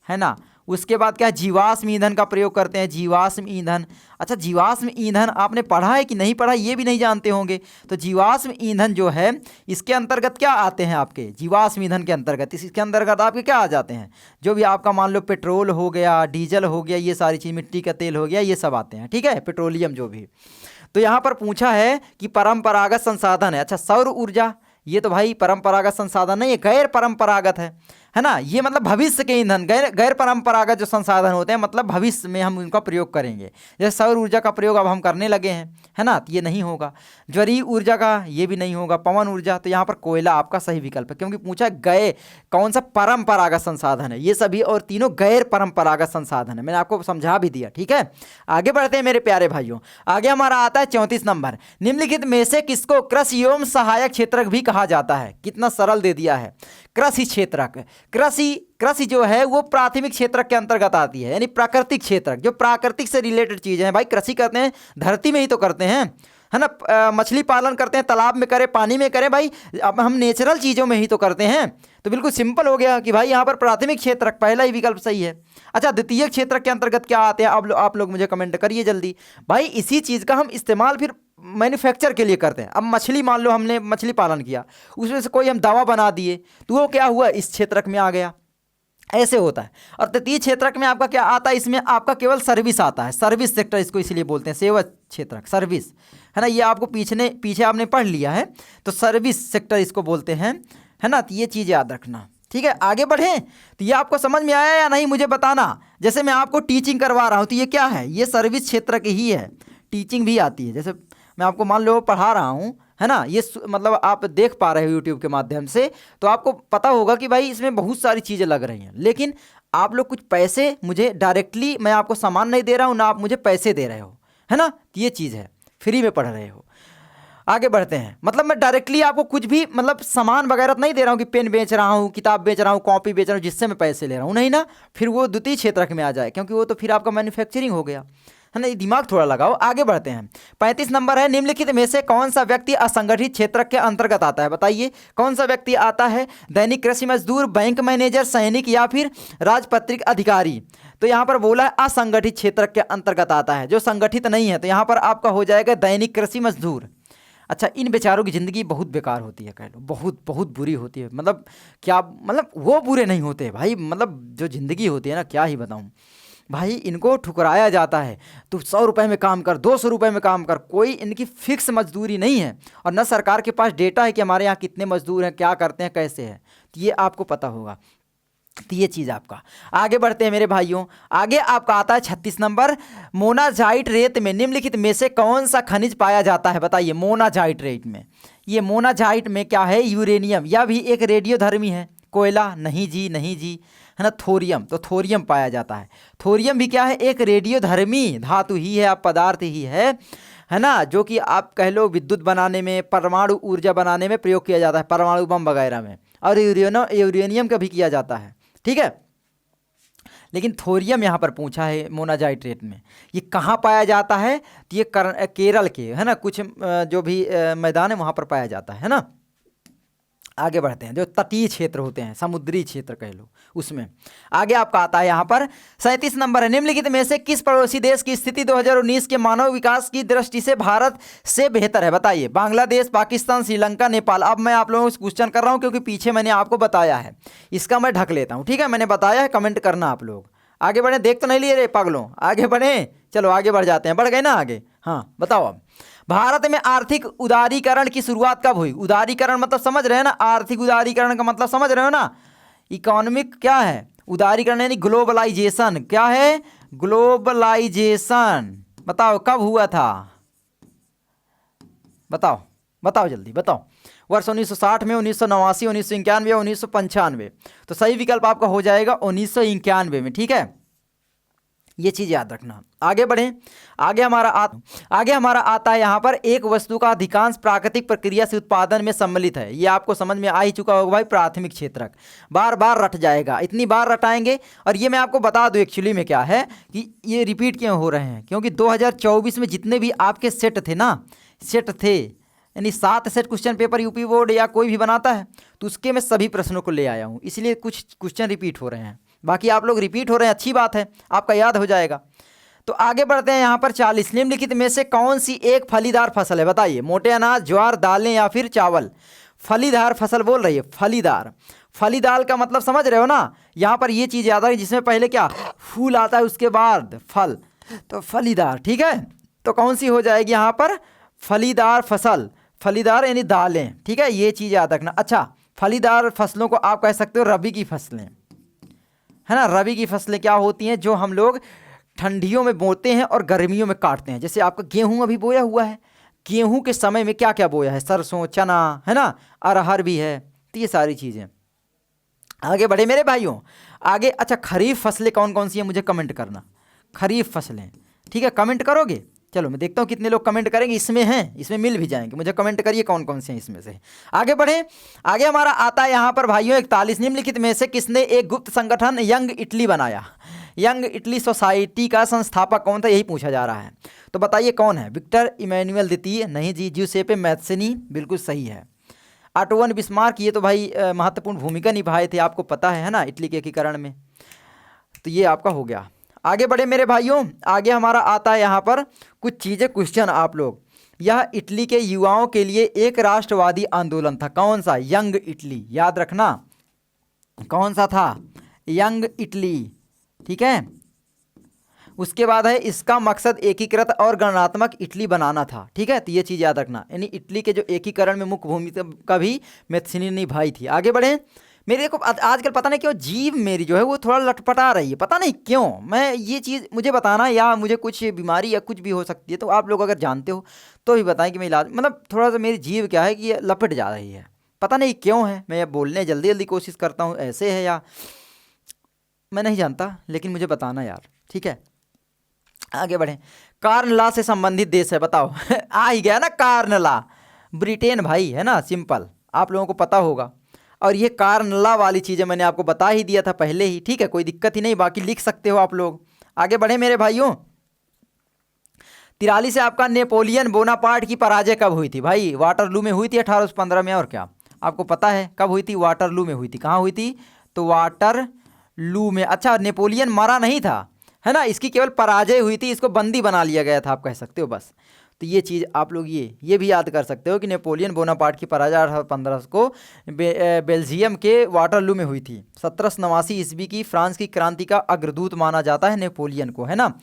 है ना। उसके बाद क्या, जीवाश्म ईंधन का प्रयोग करते हैं, जीवाश्म ईंधन। अच्छा, जीवाश्म ईंधन आपने पढ़ा है कि नहीं पढ़ा, ये भी नहीं जानते होंगे। तो जीवाश्म ईंधन जो है इसके अंतर्गत क्या आते हैं आपके, जीवाश्म ईंधन के अंतर्गत, इसके अंतर्गत आपके क्या आ जाते हैं, जो भी आपका मान लो पेट्रोल हो गया, डीजल हो गया, ये सारी चीज़, मिट्टी का तेल हो गया, ये सब आते हैं, ठीक है, पेट्रोलियम जो भी। तो यहाँ पर पूछा है कि परंपरागत संसाधन है। अच्छा, सौर ऊर्जा, ये तो भाई परंपरागत संसाधन नहीं है, गैर परंपरागत है ना। ये मतलब भविष्य के ईंधन, गैर परंपरागत जो संसाधन होते हैं मतलब भविष्य में हम उनका प्रयोग करेंगे। जैसे सौर ऊर्जा का प्रयोग अब हम करने लगे हैं, है ना, तो ये नहीं होगा। ज्वरीय ऊर्जा का ये भी नहीं होगा। पवन ऊर्जा, तो यहाँ पर कोयला आपका सही विकल्प है, क्योंकि पूछा कौन सा परंपरागत संसाधन है, ये सभी और तीनों गैर परंपरागत संसाधन है, मैंने आपको समझा भी दिया, ठीक है। आगे बढ़ते हैं मेरे प्यारे भाइयों, आगे हमारा आता है 34 नंबर, निम्नलिखित में से किसको कृषि एवं सहायक क्षेत्रक भी कहा जाता है। कितना सरल दे दिया है, कृषि क्षेत्रक। कृषि जो है वो प्राथमिक क्षेत्रक के अंतर्गत आती है, यानी प्राकृतिक क्षेत्रक, जो प्राकृतिक से रिलेटेड चीजें हैं। भाई कृषि करते हैं धरती में ही तो करते हैं, है ना। मछली पालन करते हैं तालाब में करें, पानी में करें, भाई अब हम नेचुरल चीज़ों में ही तो करते हैं। तो बिल्कुल सिंपल हो गया कि भाई यहाँ पर प्राथमिक क्षेत्रक पहला ही विकल्प सही है। अच्छा, द्वितीय क्षेत्रक के अंतर्गत क्या आते हैं, अब आप लोग मुझे कमेंट करिए जल्दी। भाई इसी चीज़ का हम इस्तेमाल फिर मैन्युफैक्चर के लिए करते हैं। अब मछली, मान लो हमने मछली पालन किया, उसमें से कोई हम दवा बना दिए, तो वो क्या हुआ, इस क्षेत्रक में आ गया, ऐसे होता है। और तृतीय क्षेत्रक में आपका क्या आता है, इसमें आपका केवल सर्विस आता है, सर्विस सेक्टर इसको इसलिए बोलते हैं, सेवा क्षेत्रक, सर्विस, है ना। ये आपको पीछे आपने पढ़ लिया है, तो सर्विस सेक्टर इसको बोलते हैं, है ना। तो ये चीज़ याद रखना, ठीक है। आगे बढ़ें, तो ये आपको समझ में आया या नहीं मुझे बताना। जैसे मैं आपको टीचिंग करवा रहा हूँ, तो ये क्या है, ये सर्विस क्षेत्रक ही है, टीचिंग भी आती है। जैसे मैं आपको मान लो पढ़ा रहा हूँ, है ना, ये मतलब आप देख पा रहे हो यूट्यूब के माध्यम से, तो आपको पता होगा कि भाई इसमें बहुत सारी चीज़ें लग रही हैं, लेकिन आप लोग कुछ पैसे, मुझे डायरेक्टली मैं आपको सामान नहीं दे रहा हूँ ना, आप मुझे पैसे दे रहे हो, है ना। ये चीज़ है, फ्री में पढ़ रहे हो। आगे बढ़ते हैं, मतलब मैं डायरेक्टली आपको कुछ भी मतलब सामान वगैरह नहीं दे रहा हूँ कि पेन बेच रहा हूँ, किताब बेच रहा हूँ, कॉपी बेच रहा हूँ जिससे मैं पैसे ले रहा हूँ, नहीं ना, फिर वो द्वितीय क्षेत्रक में आ जाए, क्योंकि वो तो फिर आपका मैन्युफैक्चरिंग हो गया, है ना। ये दिमाग थोड़ा लगाओ। आगे बढ़ते हैं, 35 नंबर है, निम्नलिखित में से कौन सा व्यक्ति असंगठित क्षेत्र के अंतर्गत आता है, बताइए कौन सा व्यक्ति आता है। दैनिक कृषि मजदूर, बैंक मैनेजर, सैनिक या फिर राजपत्रित अधिकारी। तो यहाँ पर बोला है असंगठित क्षेत्र के अंतर्गत आता है, जो संगठित नहीं है, तो यहाँ पर आपका हो जाएगा दैनिक कृषि मजदूर। अच्छा, इन बेचारों की ज़िंदगी बहुत बेकार होती है, कह लो बहुत बहुत बुरी होती है, मतलब क्या, मतलब वो बुरे नहीं होते भाई, मतलब जो ज़िंदगी होती है ना, क्या ही बताऊँ भाई, इनको ठुकराया जाता है। तो 100 रुपये में काम कर, 200 रुपये में काम कर, कोई इनकी फिक्स मजदूरी नहीं है, और न सरकार के पास डेटा है कि हमारे यहाँ कितने मजदूर हैं, क्या करते हैं, कैसे हैं, तो ये आपको पता होगा। तो ये चीज़ आपका। आगे बढ़ते हैं मेरे भाइयों, आगे आपका आता है 36 नंबर, मोनाजाइट रेत में निम्नलिखित में से कौन सा खनिज पाया जाता है, बताइए। मोनाजाइट रेत में, ये मोनाजाइट में क्या है, यूरेनियम, या भी एक रेडियोधर्मी है। कोयला, नहीं जी, नहीं जी, है ना। थोरियम, तो थोरियम पाया जाता है। थोरियम भी क्या है, एक रेडियोधर्मी धातु ही है, पदार्थ ही है ना, जो कि आप कह लो विद्युत बनाने में, परमाणु ऊर्जा बनाने में प्रयोग किया जाता है, परमाणु बम वगैरह में, और यूरेनियम का भी किया जाता है, ठीक है। लेकिन थोरियम यहाँ पर पूछा है मोनाजाइट रेत में, ये कहाँ पाया जाता है, तो ये केरल के, है ना, कुछ जो भी मैदान है वहाँ पर पाया जाता है ना। आगे बढ़ते हैं, जो तटीय क्षेत्र होते हैं, समुद्री क्षेत्र कह लो, उसमें आगे आपका आता है यहाँ पर 37 नंबर है, निम्नलिखित में से किस पड़ोसी देश की स्थिति 2019 के मानव विकास की दृष्टि से भारत से बेहतर है, बताइए। बांग्लादेश, पाकिस्तान, श्रीलंका, नेपाल। अब मैं आप लोगों से क्वेश्चन कर रहा हूँ क्योंकि पीछे मैंने आपको बताया है, इसका मैं ढक लेता हूँ, ठीक है। मैंने बताया है, कमेंट करना आप लोग। आगे बढ़े, देख तो नहीं लिए रे पागलों, आगे बढ़े, चलो आगे बढ़ जाते हैं, बढ़ गए ना आगे। हाँ बताओ, अब भारत में आर्थिक उदारीकरण की शुरुआत कब हुई? उदारीकरण मतलब समझ रहे हो ना, आर्थिक उदारीकरण का मतलब समझ रहे हो ना। इकोनॉमिक क्या है? उदारीकरण यानी ग्लोबलाइजेशन। क्या है? ग्लोबलाइजेशन। बताओ कब हुआ था? बताओ बताओ जल्दी बताओ। वर्ष 1960 में, 1989, 1991 या 1995? तो सही विकल्प आपका हो जाएगा 1991 में, ठीक है। ये चीज़ याद रखना। आगे बढ़ें, आगे हमारा आता है यहाँ पर, एक वस्तु का अधिकांश प्राकृतिक प्रक्रिया से उत्पादन में सम्मिलित है। ये आपको समझ में आ ही चुका होगा भाई, प्राथमिक क्षेत्रक। बार बार रट जाएगा, इतनी बार रटाएंगे। और ये मैं आपको बता दूं एक्चुअली में क्या है कि ये रिपीट क्यों हो रहे हैं, क्योंकि 2024 में जितने भी आपके सेट थे ना, सेट थे यानी 7 set question paper UP board या कोई भी बनाता है, तो उसके मैं सभी प्रश्नों को ले आया हूँ, इसलिए कुछ क्वेश्चन रिपीट हो रहे हैं। बाकी आप लोग रिपीट हो रहे हैं, अच्छी बात है, आपका याद हो जाएगा। तो आगे बढ़ते हैं यहाँ पर 40, निम्नलिखित में से कौन सी एक फलीदार फसल है, बताइए। मोटे अनाज, ज्वार, दालें या फिर चावल? फलीदार फसल बोल रही है, फलीदार। फलीदार का मतलब समझ रहे हो ना। यहाँ पर ये चीज़ याद है जिसमें पहले क्या फूल आता है, उसके बाद फल, तो फलीदार, ठीक है। तो कौन सी हो जाएगी यहाँ पर? फलीदार फसल, फलीदार यानी दालें, ठीक है, ये चीज़ याद रखना। अच्छा, फलीदार फसलों को आप कह सकते हो रबी की फसलें, है ना। रबी की फसलें क्या होती हैं? जो हम लोग ठंडियों में बोते हैं और गर्मियों में काटते हैं। जैसे आपका गेहूं अभी बोया हुआ है, गेहूं के समय में क्या क्या बोया है? सरसों, चना, है ना, अरहर भी है, तो ये सारी चीज़ें। आगे बढ़े मेरे भाइयों, आगे। अच्छा, खरीफ फसलें कौन कौन सी हैं मुझे कमेंट करना, खरीफ फसलें, ठीक है, कमेंट करोगे। चलो मैं देखता हूँ कितने लोग कमेंट करेंगे, इसमें हैं, इसमें मिल भी जाएंगे, मुझे कमेंट करिए कौन कौन से हैं इसमें से। आगे बढ़े, आगे हमारा आता है यहाँ पर भाइयों 41, निम्नलिखित में से किसने एक गुप्त संगठन यंग इटली बनाया? यंग इटली सोसाइटी का संस्थापक कौन था, यही पूछा जा रहा है। तो बताइए कौन है? विक्टर इमैनुअल द्वितीय? नहीं जी। ज्यूसेppe मैत्सनी? बिल्कुल सही है। Otto von Bismarck? ये तो भाई महत्वपूर्ण भूमिका निभाए थे, आपको पता है ना, इटली के एकीकरण में। तो ये आपका हो गया। आगे बढ़े मेरे भाइयों, आगे हमारा आता है यहाँ पर कुछ चीज़ें, क्वेश्चन आप लोग। यह इटली के युवाओं के लिए एक राष्ट्रवादी आंदोलन था, कौन सा? यंग इटली, याद रखना कौन सा था? यंग इटली, ठीक है। उसके बाद है, इसका मकसद एकीकृत और गणनात्मक इटली बनाना था, ठीक है। तो ये चीज़ याद रखना, यानी इटली के जो एकीकरण में मुख्य भूमिका भी मैत्सनी निभाई थी। आगे बढ़े मेरे को, आजकल पता नहीं क्यों जीभ मेरी जो है वो थोड़ा लटपटा रही है, पता नहीं क्यों। मैं ये चीज़ मुझे बताना, या मुझे कुछ बीमारी या कुछ भी हो सकती है, तो आप लोग अगर जानते हो तो भी बताएं कि मैं इलाज, मतलब थोड़ा सा मेरी जीभ क्या है कि ये लपट जा रही है, पता नहीं क्यों है। मैं ये बोलने जल्दी जल्दी कोशिश करता हूँ, ऐसे है या मैं नहीं जानता, लेकिन मुझे बताना यार, ठीक है। आगे बढ़ें, कार्नला से संबंधित देश है, बताओ। आ ही गया ना कार्नला, ब्रिटेन भाई, है ना, सिंपल, आप लोगों को पता होगा। और ये कार्नला वाली चीज़ें मैंने आपको बता ही दिया था पहले ही, ठीक है, कोई दिक्कत ही नहीं, बाकी लिख सकते हो आप लोग। आगे बढ़े मेरे भाइयों, 43 से आपका नेपोलियन बोनापार्ट की पराजय कब हुई थी? भाई वाटरलू में हुई थी 1815 में, और क्या आपको पता है कब हुई थी? वाटरलू में हुई थी। कहाँ हुई थी? तो वाटरलू में। अच्छा, नेपोलियन मरा नहीं था, है ना, इसकी केवल पराजय हुई थी, इसको बंदी बना लिया गया था, आप कह सकते हो बस। तो ये चीज़ आप लोग ये भी याद कर सकते हो कि नेपोलियन बोनापार्ट की पराजय 1815 को बेल्जियम के वाटरलू में हुई थी। 1789 ईस्वी की फ्रांस की क्रांति का अग्रदूत माना जाता है नेपोलियन को, है ना।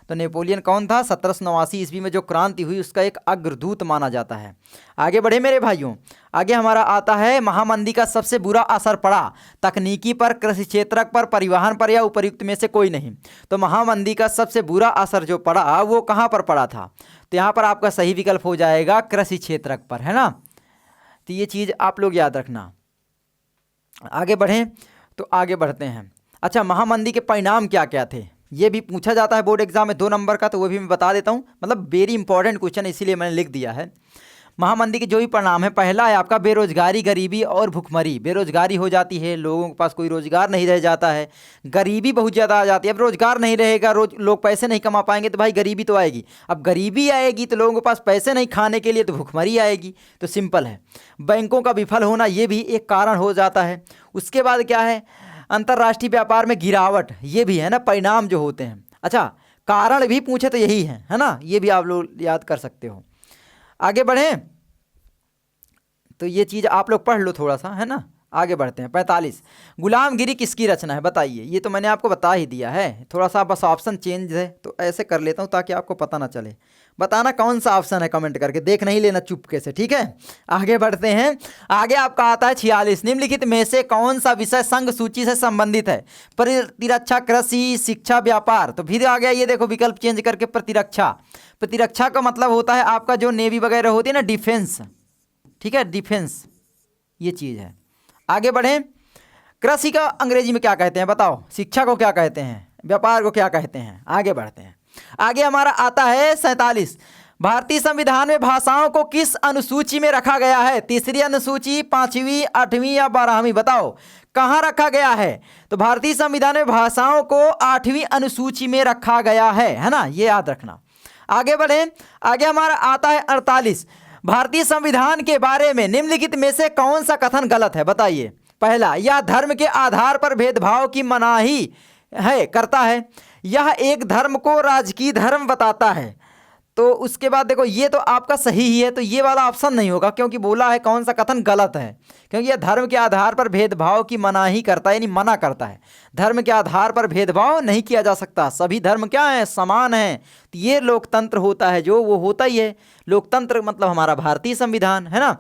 तो नेपोलियन कौन था? 1789 ईस्वी में जो क्रांति हुई उसका एक अग्रदूत माना जाता है। आगे बढ़े मेरे भाइयों, आगे हमारा आता है, महामंदी का सबसे बुरा असर पड़ा तकनीकी पर, कृषि क्षेत्र पर, परिवहन पर, या उपयुक्त में से कोई नहीं। तो महामंदी का सबसे बुरा असर जो पड़ा वो कहाँ पर पड़ा था? तो यहाँ पर आपका सही विकल्प हो जाएगा कृषि क्षेत्र पर, है ना। तो ये चीज़ आप लोग याद रखना। आगे बढ़ें, तो आगे बढ़ते हैं। अच्छा, महामंदी के परिणाम क्या क्या थे, ये भी पूछा जाता है बोर्ड एग्जाम में 2 नंबर का, तो वो भी मैं बता देता हूँ, मतलब वेरी इंपॉर्टेंट क्वेश्चन है, इसीलिए मैंने लिख दिया है। महामंदी के जो भी परिणाम है, पहला है आपका बेरोजगारी, गरीबी और भुखमरी। बेरोजगारी हो जाती है, लोगों के पास कोई रोजगार नहीं रह जाता है, गरीबी बहुत ज़्यादा आ जाती है। अब रोजगार नहीं रहेगा, लोग पैसे नहीं कमा पाएंगे तो भाई गरीबी तो आएगी। अब गरीबी आएगी तो लोगों के पास पैसे नहीं खाने के लिए, तो भुखमरी आएगी। तो सिंपल है। बैंकों का विफल होना ये भी एक कारण हो जाता है। उसके बाद क्या है, अंतर्राष्ट्रीय व्यापार में गिरावट, ये भी है ना परिणाम जो होते हैं। अच्छा, कारण भी पूछे तो यही है ना, ये भी आप लोग याद कर सकते हो। आगे बढ़ें तो ये चीज़ आप लोग पढ़ लो थोड़ा सा, है ना। आगे बढ़ते हैं। 45, गुलामगिरी किसकी रचना है, बताइए। ये तो मैंने आपको बता ही दिया है, थोड़ा सा बस ऑप्शन चेंज है तो ऐसे कर लेता हूँ ताकि आपको पता ना चले। बताना कौन सा ऑप्शन है, कमेंट करके देख नहीं लेना चुपके से, ठीक है। आगे बढ़ते हैं। आगे आपका आता है 46, निम्नलिखित में से कौन सा विषय संघ सूची से संबंधित है। प्रतिरक्षा, कृषि, शिक्षा, व्यापार। तो फिर आ गया ये देखो विकल्प चेंज करके प्रतिरक्षा। प्रतिरक्षा का मतलब होता है आपका जो नेवी वगैरह होती है ना, डिफेंस, ठीक है, डिफेंस ये चीज़ है। आगे बढ़ें। कृषि का अंग्रेजी में क्या कहते हैं बताओ, शिक्षा को क्या कहते हैं, व्यापार को क्या कहते हैं। आगे बढ़ते हैं। आगे हमारा आता है 47, भारतीय संविधान में भाषाओं को किस अनुसूची में रखा गया है। तीसरी अनुसूची, 5वीं, 8वीं या 12वीं, बताओ कहाँ रखा गया है। तो भारतीय संविधान में भाषाओं को 8वीं अनुसूची में रखा गया है ना, ये याद रखना। आगे बढ़ें। आगे हमारा आता है 48, भारतीय संविधान के बारे में निम्नलिखित में से कौन सा कथन गलत है, बताइए। पहला, यह धर्म के आधार पर भेदभाव की मनाही है करता है, यह एक धर्म को राजकीय धर्म बताता है। तो उसके बाद देखो ये तो आपका सही ही है, तो ये वाला ऑप्शन नहीं होगा क्योंकि बोला है कौन सा कथन गलत है, क्योंकि यह धर्म के आधार पर भेदभाव की मनाही करता है, यानी मना करता है। धर्म के आधार पर भेदभाव नहीं किया जा सकता, सभी धर्म क्या है, समान हैं। तो ये लोकतंत्र होता है जो, वो होता ही है लोकतंत्र, मतलब हमारा भारतीय संविधान, है ना।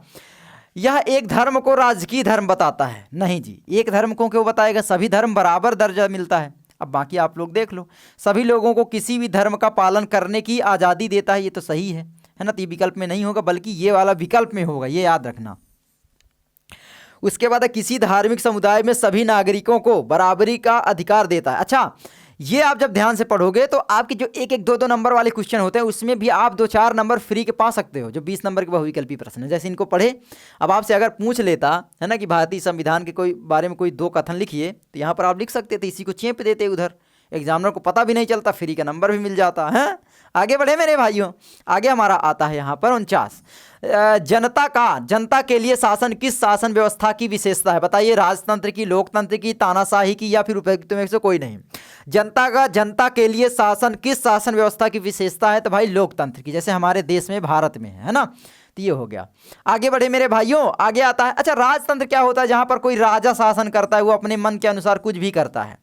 यह एक धर्म को राजकीय धर्म बताता है, नहीं जी, एक धर्म को क्यों बताएगा, सभी धर्म बराबर दर्जा मिलता है। अब बाकी आप लोग देख लो, सभी लोगों को किसी भी धर्म का पालन करने की आज़ादी देता है, ये तो सही है ना। तो ये विकल्प में नहीं होगा बल्कि ये वाला विकल्प में होगा, ये याद रखना। उसके बाद किसी धार्मिक समुदाय में सभी नागरिकों को बराबरी का अधिकार देता है। अच्छा, ये आप जब ध्यान से पढ़ोगे तो आपके जो 1-1, 2-2 नंबर वाले क्वेश्चन होते हैं उसमें भी आप 2-4 नंबर फ्री के पा सकते हो, जो 20 नंबर के बहुविकल्पी प्रश्न है। जैसे इनको पढ़े, अब आपसे अगर पूछ लेता है ना कि भारतीय संविधान के कोई बारे में कोई 2 कथन लिखिए, तो यहाँ पर आप लिख सकते थे, इसी को चेप देते उधर, एग्जामिनर को पता भी नहीं चलता, फ्री का नंबर भी मिल जाता है। आगे बढ़े मेरे भाइयों। आगे हमारा आता है यहाँ पर 49, जनता के लिए शासन किस शासन व्यवस्था की विशेषता है, बताइए। राजतंत्र की, लोकतंत्र की, तानाशाही की, या फिर उपयुक्त में से कोई नहीं। जनता के लिए शासन किस शासन व्यवस्था की विशेषता है, तो भाई लोकतंत्र की, जैसे हमारे देश में भारत में है ना। तो ये हो गया। आगे बढ़े मेरे भाइयों। आगे आता है, अच्छा राजतंत्र क्या होता है, जहाँ पर कोई राजा शासन करता है, वो अपने मन के अनुसार कुछ भी करता है,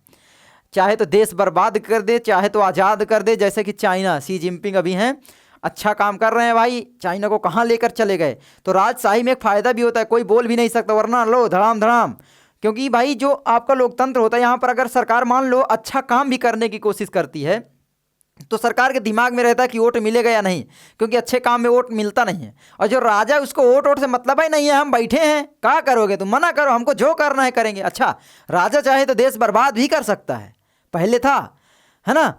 चाहे तो देश बर्बाद कर दे, चाहे तो आज़ाद कर दे। जैसे कि चाइना, शी जिनपिंग अभी हैं, अच्छा काम कर रहे हैं भाई, चाइना को कहाँ लेकर चले गए। तो राजशाही में एक फ़ायदा भी होता है, कोई बोल भी नहीं सकता, वरना लो धड़ाम धड़ाम। क्योंकि भाई जो आपका लोकतंत्र होता है, यहाँ पर अगर सरकार मान लो अच्छा काम भी करने की कोशिश करती है, तो सरकार के दिमाग में रहता है कि वोट मिलेगा या नहीं, क्योंकि अच्छे काम में वोट मिलता नहीं है। और जो राजा, उसको वोट से मतलब ही नहीं है, हम बैठे हैं, क्या करोगे तुम, मना करो, हमको जो करना है करेंगे। अच्छा, राजा चाहे तो देश बर्बाद भी कर सकता है, पहले था, है ना।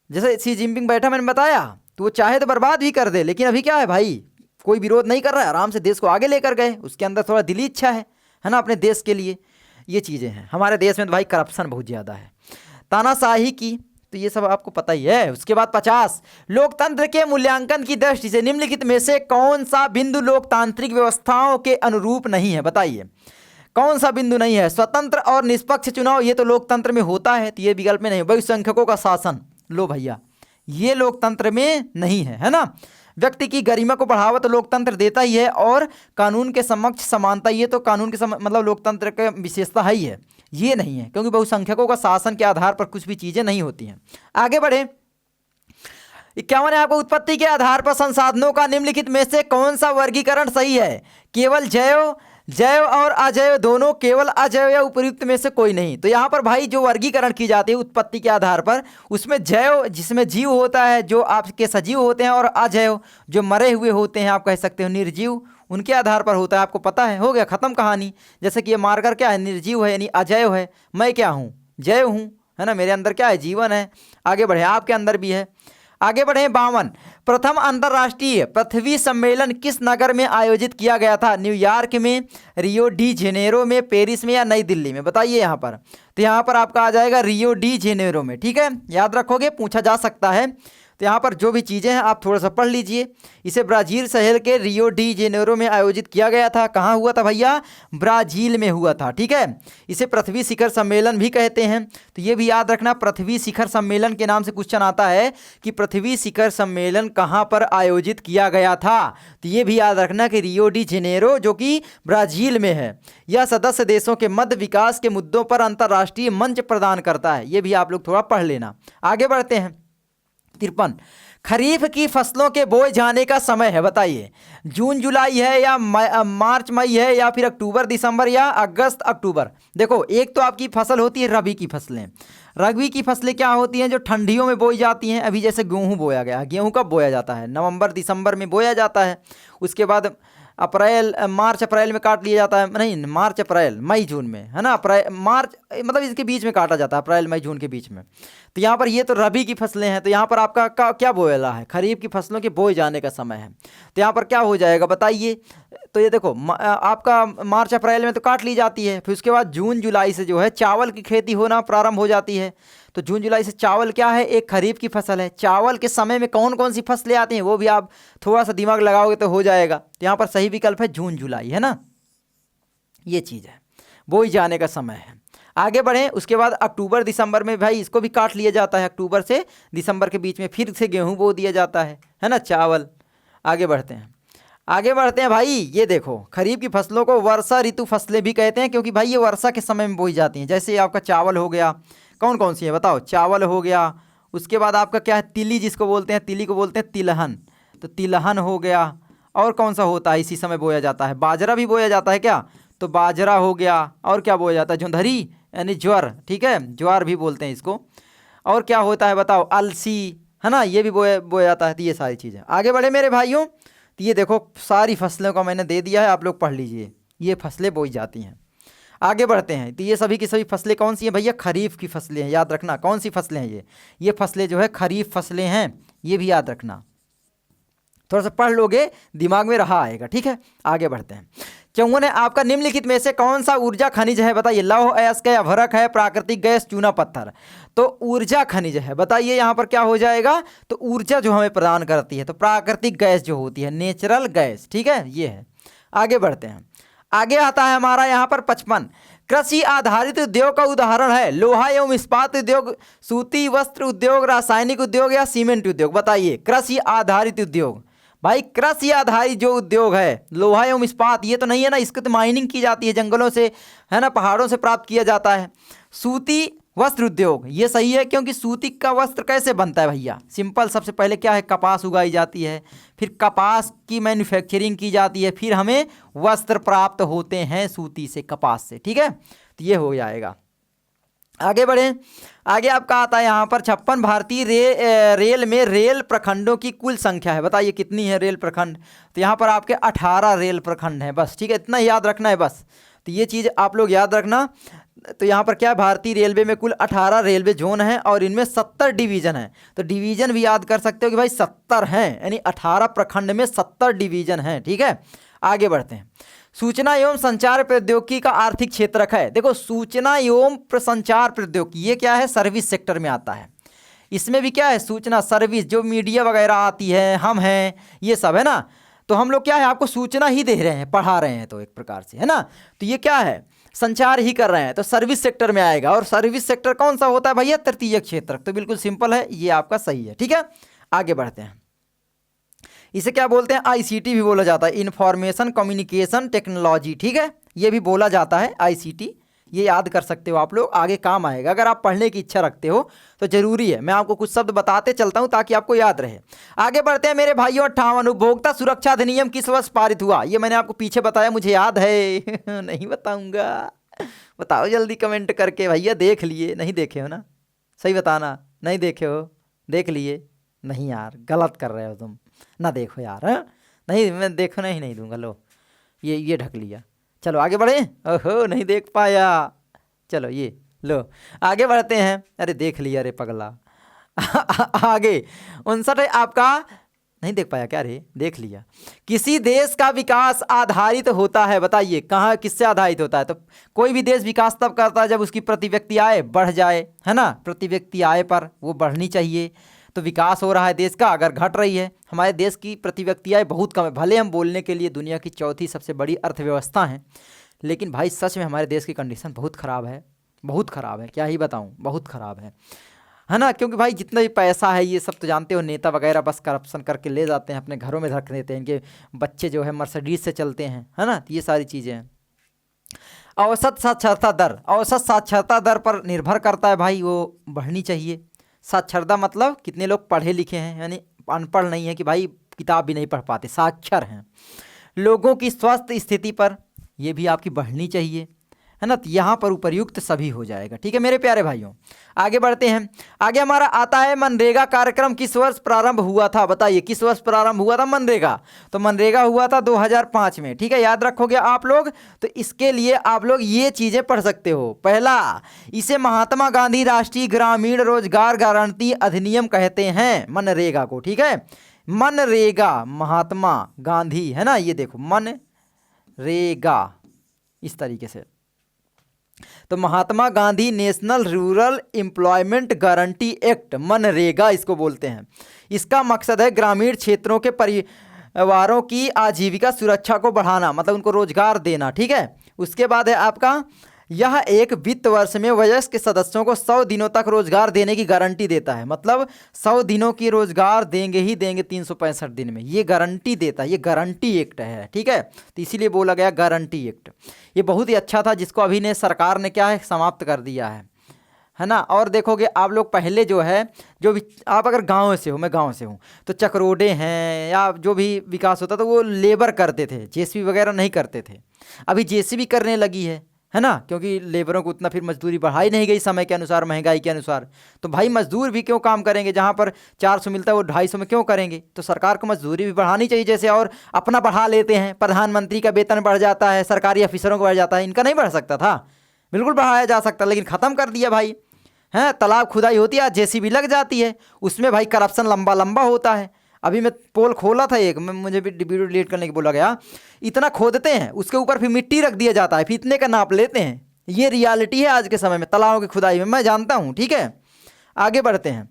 जैसे शी जिनपिंग बैठा, मैंने बताया, तो वो चाहे तो बर्बाद भी कर दे, लेकिन अभी क्या है भाई, कोई विरोध नहीं कर रहा है, आराम से देश को आगे लेकर गए, उसके अंदर थोड़ा दिली इच्छा है ना, अपने देश के लिए। ये चीज़ें हैं हमारे देश में, तो भाई करप्शन बहुत ज़्यादा है, तानाशाही की, तो ये सब आपको पता ही है। उसके बाद 50, लोकतंत्र के मूल्यांकन की दृष्टि से निम्नलिखित में से कौन सा बिंदु लोकतांत्रिक व्यवस्थाओं के अनुरूप नहीं है, बताइए। कौन सा बिंदु नहीं है। स्वतंत्र और निष्पक्ष चुनाव, ये तो लोकतंत्र में होता है, तो ये विकल्प में नहीं। बहुसंख्यकों का शासन, लो भैया, ये लोकतंत्र में नहीं है, है ना। व्यक्ति की गरिमा को बढ़ावा तो लोकतंत्र देता ही है, और कानून के समक्ष समानता, ये तो कानून के मतलब लोकतंत्र का विशेषता है ही है, ये नहीं है, क्योंकि बहुसंख्यकों का शासन के आधार पर कुछ भी चीज़ें नहीं होती हैं। आगे बढ़े। 51 है आपको, उत्पत्ति के आधार पर संसाधनों का निम्नलिखित में से कौन सा वर्गीकरण सही है। केवल जैव और अजैव दोनों, केवल अजैव या उपयुक्त में से कोई नहीं। तो यहाँ पर भाई जो वर्गीकरण की जाती है उत्पत्ति के आधार पर, उसमें जैव जिसमें जीव होता है, जो आपके सजीव होते हैं, और अजैव जो मरे हुए होते हैं, आप कह सकते हो निर्जीव, उनके आधार पर होता है। आपको पता है, हो गया ख़त्म कहानी। जैसे कि ये मार्कर क्या है, निर्जीव है यानी अजैव है, मैं क्या हूँ, जैव हूँ, है ना, मेरे अंदर क्या है, जीवन है। आगे बढ़े, आपके अंदर भी है। आगे बढ़े 52। प्रथम अंतर्राष्ट्रीय पृथ्वी सम्मेलन किस नगर में आयोजित किया गया था? न्यूयॉर्क में, रियो डी जेनेरो में, पेरिस में या नई दिल्ली में? बताइए यहाँ पर। तो यहाँ पर आपका आ जाएगा रियो डी जेनेरो में। ठीक है, याद रखोगे, पूछा जा सकता है। तो यहाँ पर जो भी चीज़ें हैं आप थोड़ा सा पढ़ लीजिए। इसे ब्राज़ील शहर के रियो डी जेनेरो में आयोजित किया गया था। कहाँ हुआ था भैया? ब्राज़ील में हुआ था। ठीक है, इसे पृथ्वी शिखर सम्मेलन भी कहते हैं। तो ये भी याद रखना, पृथ्वी शिखर सम्मेलन के नाम से क्वेश्चन आता है कि पृथ्वी शिखर सम्मेलन कहाँ पर आयोजित किया गया था। तो ये भी याद रखना कि रियो डी जेनेरो जो कि ब्राज़ील में है, यह सदस्य देशों के मध्य विकास के मुद्दों पर अंतर्राष्ट्रीय मंच प्रदान करता है। ये भी आप लोग थोड़ा पढ़ लेना। आगे बढ़ते हैं 53। खरीफ की फसलों के बोए जाने का समय है, बताइए। जून जुलाई है या मार्च मई है या फिर अक्टूबर दिसंबर या अगस्त अक्टूबर? देखो, एक तो आपकी फसल होती है रबी की फसलें। रबी की फसलें क्या होती हैं? जो ठंडियों में बोई जाती हैं। अभी जैसे गेहूँ बोया गया, गेहूँ कब बोया जाता है? नवंबर दिसंबर में बोया जाता है। उसके बाद अप्रैल मार्च अप्रैल में काट लिया जाता है, नहीं मार्च अप्रैल मई जून में, है ना। अप्रैल मार्च मतलब इसके बीच में काटा जाता है, अप्रैल मई जून के बीच में। तो यहाँ पर ये तो रबी की फसलें हैं। तो यहाँ पर आपका क्या बोएला है? खरीफ की फसलों के बोए जाने का समय है। तो यहाँ पर क्या हो जाएगा बताइए। तो ये देखो, आपका मार्च अप्रैल में तो काट ली जाती है। फिर उसके बाद जून जुलाई से जो है चावल की खेती होना प्रारंभ हो जाती है। तो जून जुलाई से चावल क्या है? एक खरीफ की फसल है। चावल के समय में कौन कौन सी फसलें आती हैं वो भी आप थोड़ा सा दिमाग लगाओगे तो हो जाएगा। तो यहाँ पर सही विकल्प है जून जुलाई, है ना। ये चीज़ है, बोई जाने का समय है। आगे बढ़ें, उसके बाद अक्टूबर दिसंबर में भाई इसको भी काट लिया जाता है। अक्टूबर से दिसंबर के बीच में फिर से गेहूँ बो दिया जाता है ना, चावल। आगे बढ़ते हैं भाई। ये देखो, खरीफ की फसलों को वर्षा ऋतु फसलें भी कहते हैं, क्योंकि भाई ये वर्षा के समय में बोई जाती हैं। जैसे आपका चावल हो गया, कौन कौन सी है बताओ? चावल हो गया, उसके बाद आपका क्या है? तिली, जिसको बोलते हैं, तिली को बोलते हैं तिलहन। तो तिलहन हो गया। और कौन सा होता है इसी समय बोया जाता है? बाजरा भी बोया जाता है क्या? तो बाजरा हो गया। और क्या बोया जाता है? जोंधरी यानी ज्वार, ठीक है, ज्वार भी बोलते हैं इसको। और क्या होता है बताओ? अलसी, है ना, ये भी बोया जाता है। तो ये सारी चीज़ें। आगे बढ़े मेरे भाइयों। तो ये देखो, सारी फसलों का मैंने दे दिया है, आप लोग पढ़ लीजिए। ये फसलें बोई जाती हैं। आगे बढ़ते हैं। तो ये सभी की सभी फसलें कौन सी हैं भैया? खरीफ की फसलें हैं। याद रखना कौन सी फसलें हैं ये फसलें जो है खरीफ फसलें हैं। ये भी याद रखना, थोड़ा सा पढ़ लोगे दिमाग में रहा आएगा। ठीक है, आगे बढ़ते हैं। 54 है, आपका निम्नलिखित में से कौन सा ऊर्जा खनिज है? बताइए। लौह, अयस्क है, अभ्रक है, प्राकृतिक गैस, चूना पत्थर? तो ऊर्जा खनिज है, बताइए यहाँ पर क्या हो जाएगा? तो ऊर्जा जो हमें प्रदान करती है, तो प्राकृतिक गैस जो होती है, नेचुरल गैस। ठीक है, ये है। आगे बढ़ते हैं। आगे आता है हमारा यहाँ पर 55। कृषि आधारित उद्योग का उदाहरण है लोहा एवं इस्पात उद्योग, सूती वस्त्र उद्योग, रासायनिक उद्योग या सीमेंट उद्योग? बताइए। कृषि आधारित उद्योग, भाई कृषि आधारित जो उद्योग है, लोहा एवं इस्पात, ये तो नहीं है ना, इसकी तो माइनिंग की जाती है जंगलों से, है ना, पहाड़ों से प्राप्त किया जाता है। सूती वस्त्र उद्योग, ये सही है, क्योंकि सूती का वस्त्र कैसे बनता है भैया? सिंपल, सबसे पहले क्या है? कपास उगाई जाती है, फिर कपास की मैन्युफैक्चरिंग की जाती है, फिर हमें वस्त्र प्राप्त होते हैं सूती से, कपास से। ठीक है, तो ये हो जाएगा। आगे बढ़ें। आगे आपका आता है यहाँ पर 56। भारतीय रेल में रेल प्रखंडों की कुल संख्या है, बताइए कितनी है रेल प्रखंड? तो यहाँ पर आपके 18 रेल प्रखंड हैं बस। ठीक है, इतना याद रखना है बस। तो ये चीज़ आप लोग याद रखना। तो यहाँ पर क्या है? भारतीय रेलवे में कुल 18 रेलवे जोन हैं और इनमें 70 डिवीज़न हैं। तो डिवीज़न भी याद कर सकते हो कि भाई 70 हैं, यानी 18 प्रखंड में 70 डिवीज़न हैं। ठीक है, आगे बढ़ते हैं। सूचना एवं संचार प्रौद्योगिकी का आर्थिक क्षेत्रक है। देखो, सूचना एवं संचार प्रौद्योगिकी ये क्या है? सर्विस सेक्टर में आता है। इसमें भी क्या है? सूचना, सर्विस, जो मीडिया वगैरह आती है, हम हैं, ये सब है ना। तो हम लोग क्या है? आपको सूचना ही दे रहे हैं, पढ़ा रहे हैं, तो एक प्रकार से, है ना। तो ये क्या है? संचार ही कर रहे हैं, तो सर्विस सेक्टर में आएगा। और सर्विस सेक्टर कौन सा होता है भैया? तृतीय क्षेत्र। तो बिल्कुल सिंपल है, ये आपका सही है। ठीक है, आगे बढ़ते हैं। इसे क्या बोलते हैं? आईसीटी भी बोला जाता है, इंफॉर्मेशन कम्युनिकेशन टेक्नोलॉजी। ठीक है, ये भी बोला जाता है आईसीटी। ये याद कर सकते हो आप लोग, आगे काम आएगा। अगर आप पढ़ने की इच्छा रखते हो तो जरूरी है, मैं आपको कुछ शब्द बताते चलता हूं ताकि आपको याद रहे। आगे बढ़ते हैं मेरे भाइयों। 58। उपभोक्ता सुरक्षा अधिनियम किस वर्ष पारित हुआ? ये मैंने आपको पीछे बताया, मुझे याद है नहीं बताऊंगा, बताओ जल्दी कमेंट करके। भैया देख लिए, नहीं देखे हो ना? सही बताना, नहीं देखे हो? देख लिए? नहीं यार, गलत कर रहे हो तुम, ना देखो यार। हाँ, नहीं, मैं देखो नहीं दूंगा। लो, ये ढक लिया। चलो आगे बढ़े। ओहो, नहीं देख पाया। चलो ये लो, आगे बढ़ते हैं। अरे देख लिया रे पगला। आगे 59 है आपका, नहीं देख पाया क्या रे, देख लिया। किसी देश का विकास आधारित होता है, बताइए कहाँ किससे आधारित होता है? तो कोई भी देश विकास तब करता है जब उसकी प्रति व्यक्ति आय बढ़ जाए, है ना। प्रति व्यक्ति आय पर वो बढ़नी चाहिए, तो विकास हो रहा है देश का। अगर घट रही है, हमारे देश की प्रति व्यक्ति आय बहुत कम है, भले हम बोलने के लिए दुनिया की चौथी सबसे बड़ी अर्थव्यवस्था हैं, लेकिन भाई सच में हमारे देश की कंडीशन बहुत ख़राब है, बहुत ख़राब है, क्या ही बताऊँ, बहुत ख़राब है ना। क्योंकि भाई जितना भी पैसा है, ये सब तो जानते हो, नेता वगैरह बस करप्शन करके ले जाते हैं, अपने घरों में रख देते हैं, इनके बच्चे जो है मर्सिडीज से चलते हैं, है ना। तो ये सारी चीज़ें हैं। औसत साक्षरता दर, औसत साक्षरता दर पर निर्भर करता है भाई, वो बढ़नी चाहिए। साक्षरता मतलब कितने लोग पढ़े लिखे हैं, यानी अनपढ़ नहीं है कि भाई किताब भी नहीं पढ़ पाते, साक्षर हैं। लोगों की स्वास्थ्य स्थिति पर, ये भी आपकी बढ़नी चाहिए, है ना। तो यहाँ पर उपयुक्त सभी हो जाएगा, ठीक है मेरे प्यारे भाइयों। आगे बढ़ते हैं। आगे हमारा आता है मनरेगा कार्यक्रम किस वर्ष प्रारंभ हुआ था, बताइए किस वर्ष प्रारंभ हुआ था मनरेगा? तो मनरेगा हुआ था 2005 में, ठीक है, याद रखोगे आप लोग। तो इसके लिए आप लोग ये चीज़ें पढ़ सकते हो। पहला, इसे महात्मा गांधी राष्ट्रीय ग्रामीण रोजगार गारंटी अधिनियम कहते हैं, मनरेगा को, ठीक है। मनरेगा, महात्मा गांधी, है ना, ये देखो मनरेगा इस तरीके से। तो Mahatma Gandhi national rural employment guarantee act, MNREGA इसको बोलते हैं। इसका मकसद है ग्रामीण क्षेत्रों के परिवारों की आजीविका सुरक्षा को बढ़ाना, मतलब उनको रोजगार देना, ठीक है। उसके बाद है आपका, यह एक वित्त वर्ष में वयस्क सदस्यों को 100 दिनों तक रोजगार देने की गारंटी देता है, मतलब 100 दिनों की रोजगार देंगे ही देंगे 365 दिन में, ये गारंटी देता है, ये गारंटी एक्ट है, ठीक है। तो इसीलिए बोला गया गारंटी एक्ट। ये बहुत ही अच्छा था, जिसको अभी ने सरकार ने क्या है, समाप्त कर दिया है ना। और देखोगे आप लोग, पहले जो है, जो भी आप अगर गाँव से हो, मैं गाँव से हूँ, तो चकरोडे हैं या जो भी विकास होता तो वो लेबर करते थे, जेसीबी वगैरह नहीं करते थे। अभी जेसीबी करने लगी है ना, क्योंकि लेबरों को उतना फिर मजदूरी बढ़ाई नहीं गई समय के अनुसार, महंगाई के अनुसार। तो भाई मजदूर भी क्यों काम करेंगे, जहाँ पर 400 मिलता है वो 250 में क्यों करेंगे? तो सरकार को मजदूरी भी बढ़ानी चाहिए जैसे, और अपना बढ़ा लेते हैं, प्रधानमंत्री का वेतन बढ़ जाता है, सरकारी अफिसरों को बढ़ जाता है, इनका नहीं बढ़ सकता था? बिल्कुल बढ़ाया जा सकता, लेकिन ख़त्म कर दिया भाई, हैं। तालाब खुदाई होती है, जेसीबी लग जाती है, उसमें भाई करप्शन लंबा लंबा होता है। अभी मैं पोल खोला था एक, मुझे भी वीडियो डिलीट करने को बोला गया, इतना खोदते हैं, उसके ऊपर फिर मिट्टी रख दिया जाता है, फिर इतने का नाप लेते हैं। ये रियलिटी है आज के समय में तालाबों की खुदाई में, मैं जानता हूँ, ठीक है। आगे बढ़ते हैं।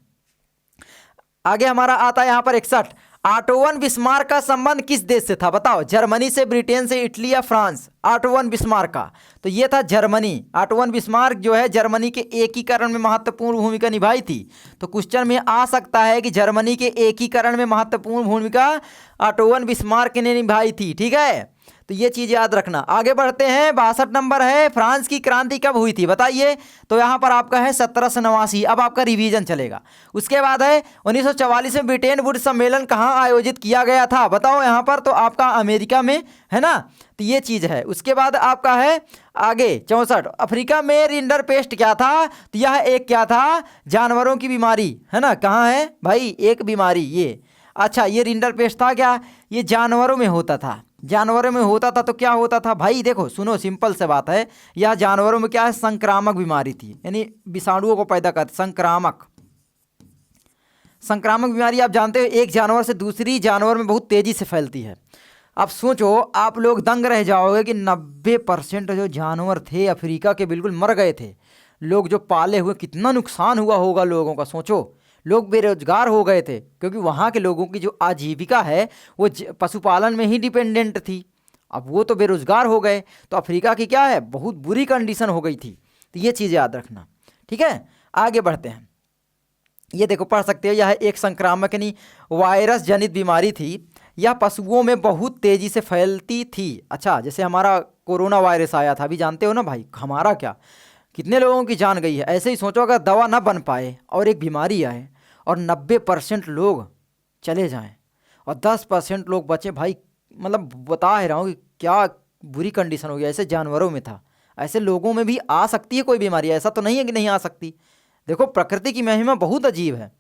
आगे हमारा आता है यहाँ पर 61, ऑटो वन बिस्मार्क का संबंध किस देश से था, बताओ? जर्मनी से, ब्रिटेन से, इटली या फ्रांस? ऑटो वन बिस्मार्क का, तो ये था जर्मनी। ऑटो वन बिस्मार्क जो है जर्मनी के एकीकरण में महत्वपूर्ण भूमिका निभाई थी। तो क्वेश्चन में आ सकता है कि जर्मनी के एकीकरण में महत्वपूर्ण भूमिका ऑटो वन बिस्मार्क ने निभाई थी, ठीक है। तो ये चीज़ याद रखना। आगे बढ़ते हैं। 62 नंबर है, फ्रांस की क्रांति कब हुई थी, बताइए? तो यहाँ पर आपका है 1789। अब आपका रिवीजन चलेगा। उसके बाद है 1944 में ब्रिटेन वुड सम्मेलन कहाँ आयोजित किया गया था, बताओ? यहाँ पर तो आपका अमेरिका में, है ना। तो ये चीज़ है। उसके बाद आपका है आगे 64, अफ्रीका में रिंडरपेस्ट क्या था? तो यह एक क्या था, जानवरों की बीमारी, है ना। कहाँ है भाई एक बीमारी ये, अच्छा ये रिंडरपेस्ट था क्या, ये जानवरों में होता था। जानवरों में होता था तो क्या होता था भाई, देखो सुनो, सिंपल से बात है। यह जानवरों में क्या है, संक्रामक बीमारी थी, यानी विषाणुओं को पैदा करती, संक्रामक बीमारी। आप जानते हो एक जानवर से दूसरी जानवर में बहुत तेज़ी से फैलती है। अब सोचो, आप लोग दंग रह जाओगे कि 90% जो जानवर थे अफ्रीका के बिल्कुल मर गए थे। लोग जो पाले हुए, कितना नुकसान हुआ होगा लोगों का, सोचो। लोग बेरोजगार हो गए थे, क्योंकि वहाँ के लोगों की जो आजीविका है वो पशुपालन में ही डिपेंडेंट थी। अब वो तो बेरोजगार हो गए, तो अफ्रीका की क्या है, बहुत बुरी कंडीशन हो गई थी। तो ये चीज़ याद रखना, ठीक है। आगे बढ़ते हैं। ये देखो पढ़ सकते हो, यह एक संक्रामक यानी वायरस जनित बीमारी थी। यह पशुओं में बहुत तेज़ी से फैलती थी। अच्छा, जैसे हमारा कोरोना वायरस आया था, अभी जानते हो ना भाई, हमारा क्या कितने लोगों की जान गई है। ऐसे ही सोचो, अगर दवा ना बन पाए और एक बीमारी आए और 90% लोग चले जाएं और 10% लोग बचे, भाई मतलब बता ही रहा हूँ कि क्या बुरी कंडीशन हो गई। ऐसे जानवरों में था, ऐसे लोगों में भी आ सकती है कोई बीमारी, ऐसा तो नहीं है कि नहीं आ सकती। देखो प्रकृति की महिमा बहुत अजीब है।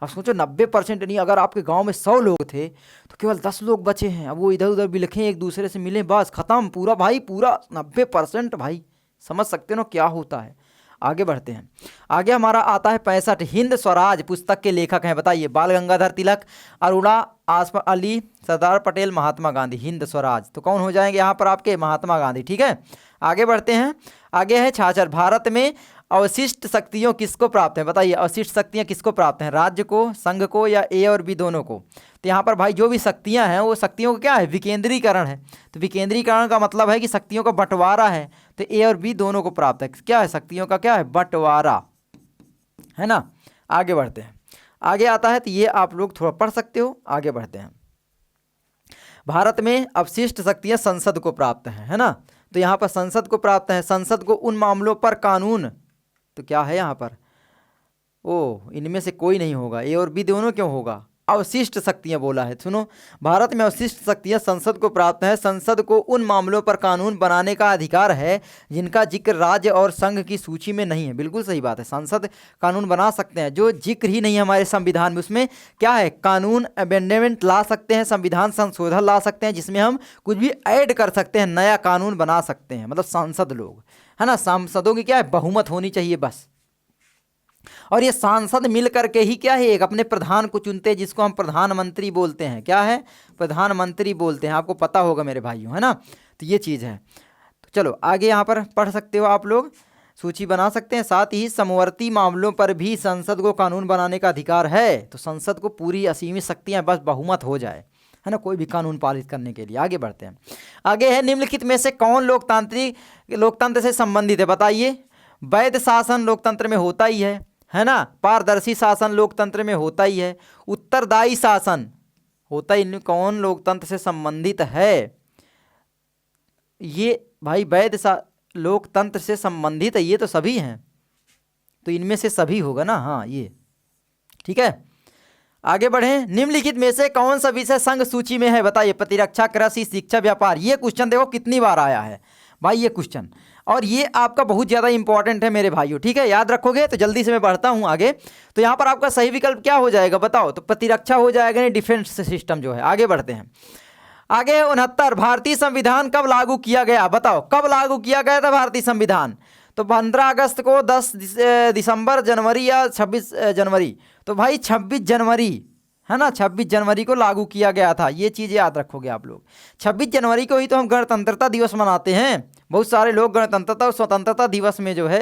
अब सोचो 90% नहीं, अगर आपके गांव में 100 लोग थे तो केवल 10 लोग बचे हैं। अब वो इधर उधर बिलखें, एक दूसरे से मिलें, बस खत्म पूरा भाई, पूरा 90% भाई। समझ सकते हो ना क्या होता है। आगे बढ़ते हैं। आगे हमारा आता है 65, हिंद स्वराज पुस्तक के लेखक हैं, बताइए। बाल गंगाधर तिलक, अरुणा आसफ अली, सरदार पटेल, महात्मा गांधी। हिंद स्वराज तो कौन हो जाएंगे यहाँ पर आपके? महात्मा गांधी। ठीक है, आगे बढ़ते हैं। आगे है 66, भारत में अवशिष्ट शक्तियों किसको प्राप्त है? बताइए, अवशिष्ट शक्तियाँ किसको प्राप्त हैं? राज्य को, संघ को, या ए और बी दोनों को? तो यहाँ पर भाई जो भी शक्तियाँ हैं वो शक्तियों का क्या है? विकेंद्रीकरण है। तो विकेंद्रीकरण का मतलब है कि शक्तियों का बंटवारा है, तो ए और बी दोनों को प्राप्त है। क्या है? शक्तियों का क्या है? बंटवारा, है ना। आगे बढ़ते हैं। आगे आता है, तो ये आप लोग थोड़ा पढ़ सकते हो। आगे बढ़ते हैं। भारत में अवशिष्ट शक्तियाँ संसद को प्राप्त हैं, है ना। तो यहाँ पर संसद को प्राप्त है। संसद को उन मामलों पर कानून, तो क्या है यहाँ पर? इनमें से कोई नहीं होगा, ए और बी दोनों क्यों होगा? अवशिष्ट शक्तियां बोला है। सुनो, भारत में अवशिष्ट शक्तियां संसद को प्राप्त है। संसद को उन मामलों पर कानून बनाने का अधिकार है जिनका जिक्र राज्य और संघ की सूची में नहीं है। बिल्कुल सही बात है, संसद कानून बना सकते हैं। जो जिक्र ही नहीं है हमारे संविधान में, उसमें क्या है? कानून अमेंडमेंट ला सकते हैं, संविधान संशोधन ला सकते हैं, जिसमें हम कुछ भी ऐड कर सकते हैं, नया कानून बना सकते हैं। मतलब सांसद लोग, है ना। सांसदों की क्या है? बहुमत होनी चाहिए बस। और ये सांसद मिल करके ही क्या है? एक अपने प्रधान को चुनते हैं, जिसको हम प्रधानमंत्री बोलते हैं। क्या है? प्रधानमंत्री बोलते हैं। आपको पता होगा मेरे भाइयों, है ना। तो ये चीज़ है। तो चलो आगे यहाँ पर पढ़ सकते हो आप लोग, सूची बना सकते हैं। साथ ही समवर्ती मामलों पर भी संसद को कानून बनाने का अधिकार है। तो संसद को पूरी असीमित शक्तियाँ, बस बहुमत हो जाए, है ना, कोई भी कानून पारित करने के लिए। आगे बढ़ते हैं। आगे है, निम्नलिखित में से कौन लोकतंत्र से संबंधित है? बताइए। वैध शासन लोकतंत्र में होता ही है ना। पारदर्शी शासन लोकतंत्र में होता ही है। उत्तरदायी शासन होता ही नहीं। कौन लोकतंत्र से संबंधित है? ये भाई वैध लोकतंत्र से संबंधित है, ये तो सभी हैं, तो इनमें से सभी होगा ना। हाँ, ये ठीक है। आगे बढ़ें। निम्नलिखित में से कौन सा विषय संघ सूची में है? बताइए। प्रतिरक्षा, कृषि, शिक्षा, व्यापार। ये क्वेश्चन देखो कितनी बार आया है भाई ये क्वेश्चन, और ये आपका बहुत ज़्यादा इंपॉर्टेंट है मेरे भाइयों। ठीक है, याद रखोगे तो। जल्दी से मैं बढ़ता हूँ आगे। तो यहाँ पर आपका सही विकल्प क्या हो जाएगा? बताओ। तो प्रतिरक्षा हो जाएगा, नहीं डिफेंस सिस्टम जो है। आगे बढ़ते हैं। आगे 69, भारतीय संविधान कब लागू किया गया? बताओ, कब लागू किया गया था भारतीय संविधान? तो 15 अगस्त को, 10 दिसंबर, जनवरी, या 26 जनवरी? तो भाई 26 जनवरी, है ना। 26 जनवरी को लागू किया गया था। ये चीज़ याद रखोगे आप लोग। 26 जनवरी को ही तो हम गणतंत्रता दिवस मनाते हैं। बहुत सारे लोग गणतंत्रता और स्वतंत्रता दिवस में जो है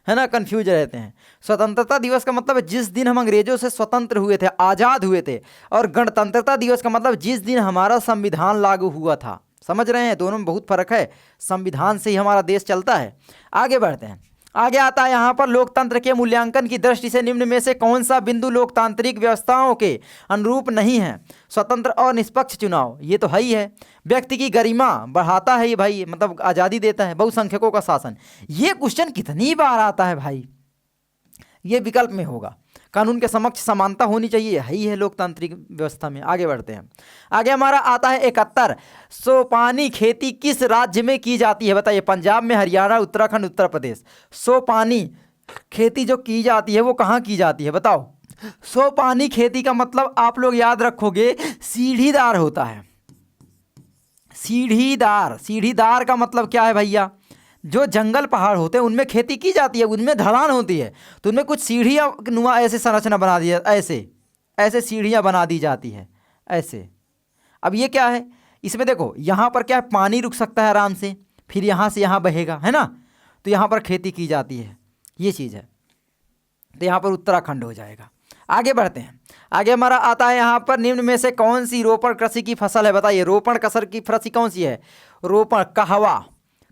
ना, कंफ्यूज रहते हैं। स्वतंत्रता दिवस का मतलब है जिस दिन हम अंग्रेजों से स्वतंत्र हुए थे, आज़ाद हुए थे, और गणतंत्रता दिवस का मतलब जिस दिन हमारा संविधान लागू हुआ था। समझ रहे हैं, दोनों में बहुत फर्क है। संविधान से ही हमारा देश चलता है। आगे बढ़ते हैं। आगे आता है यहाँ पर, लोकतंत्र के मूल्यांकन की दृष्टि से निम्न में से कौन सा बिंदु लोकतांत्रिक व्यवस्थाओं के अनुरूप नहीं है? स्वतंत्र और निष्पक्ष चुनाव, ये तो है ही है। व्यक्ति की गरिमा बढ़ाता है ये भाई, मतलब आज़ादी देता है। बहुसंख्यकों का शासन, ये क्वेश्चन कितनी बार आता है भाई। ये विकल्प में होगा। कानून के समक्ष समानता होनी चाहिए, है ही है लोकतांत्रिक व्यवस्था में। आगे बढ़ते हैं। आगे हमारा आता है 71, सोपानी खेती किस राज्य में की जाती है? बताइए। पंजाब में, हरियाणा, उत्तराखंड, उत्तर प्रदेश। सोपानी खेती जो की जाती है वो कहाँ की जाती है? बताओ। सोपानी खेती का मतलब आप लोग याद रखोगे, सीढ़ीदार होता है। सीढ़ीदार का मतलब क्या है भैया? जो जंगल पहाड़ होते हैं उनमें खेती की जाती है, उनमें ढलान होती है, तो उनमें कुछ सीढ़ियाँ नुमा ऐसे संरचना बना दी, ऐसे सीढ़ियाँ बना दी जाती है, ऐसे। अब ये क्या है? इसमें देखो, यहाँ पर क्या है? पानी रुक सकता है आराम से, फिर यहाँ से यहाँ बहेगा, है ना। तो यहाँ पर खेती की जाती है, ये चीज़ है। तो यहाँ पर उत्तराखंड हो जाएगा। आगे बढ़ते हैं। आगे हमारा आता है यहाँ पर, निम्न में से कौन सी रोपण कृषि की फसल है? बताइए। रोपण कृषि की कृषि कौन सी है? रोपण, कहवा,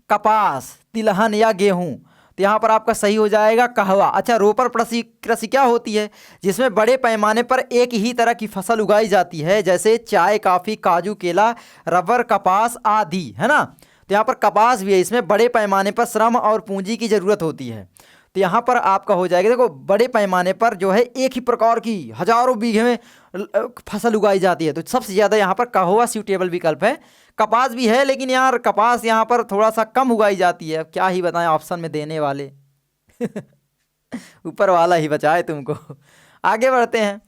कपास, तिलहन या गेहूं? तो यहाँ पर आपका सही हो जाएगा कहवा। अच्छा, रोपण कृषि क्या होती है? जिसमें बड़े पैमाने पर एक ही तरह की फसल उगाई जाती है, जैसे चाय, कॉफ़ी, काजू, केला, रबर, कपास आदि, है ना। तो यहाँ पर कपास भी है, इसमें बड़े पैमाने पर श्रम और पूंजी की ज़रूरत होती है। तो यहाँ पर आपका हो जाएगा, देखो, बड़े पैमाने पर जो है एक ही प्रकार की हजारों बीघे में फसल उगाई जाती है। तो सबसे ज़्यादा यहाँ पर कहवा सूटेबल विकल्प है। कपास भी है, लेकिन यार कपास यहाँ पर थोड़ा सा कम उगाई जाती है। क्या ही बताएं ऑप्शन में देने वाले ऊपर वाला ही बचाए तुमको। आगे बढ़ते हैं।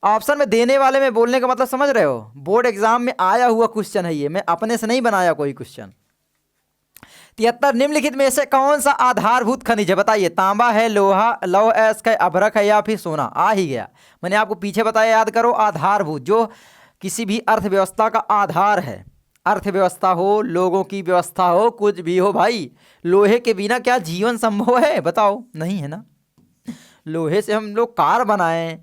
ऑप्शन में देने वाले में बोलने का मतलब समझ रहे हो? बोर्ड एग्जाम में आया हुआ क्वेश्चन है ये, मैं अपने से नहीं बनाया कोई क्वेश्चन। 73 निम्नलिखित में से कौन सा आधारभूत खनिज है बताइए? तांबा है, लोहा, लौह अयस्क है, अभ्रक है या फिर सोना? आ ही गया, मैंने आपको पीछे बताया, याद करो। आधारभूत जो किसी भी अर्थव्यवस्था का आधार है, अर्थव्यवस्था हो, लोगों की व्यवस्था हो, कुछ भी हो भाई, लोहे के बिना क्या जीवन संभव है? बताओ, नहीं है ना। लोहे से हम लोग कार बनाएं,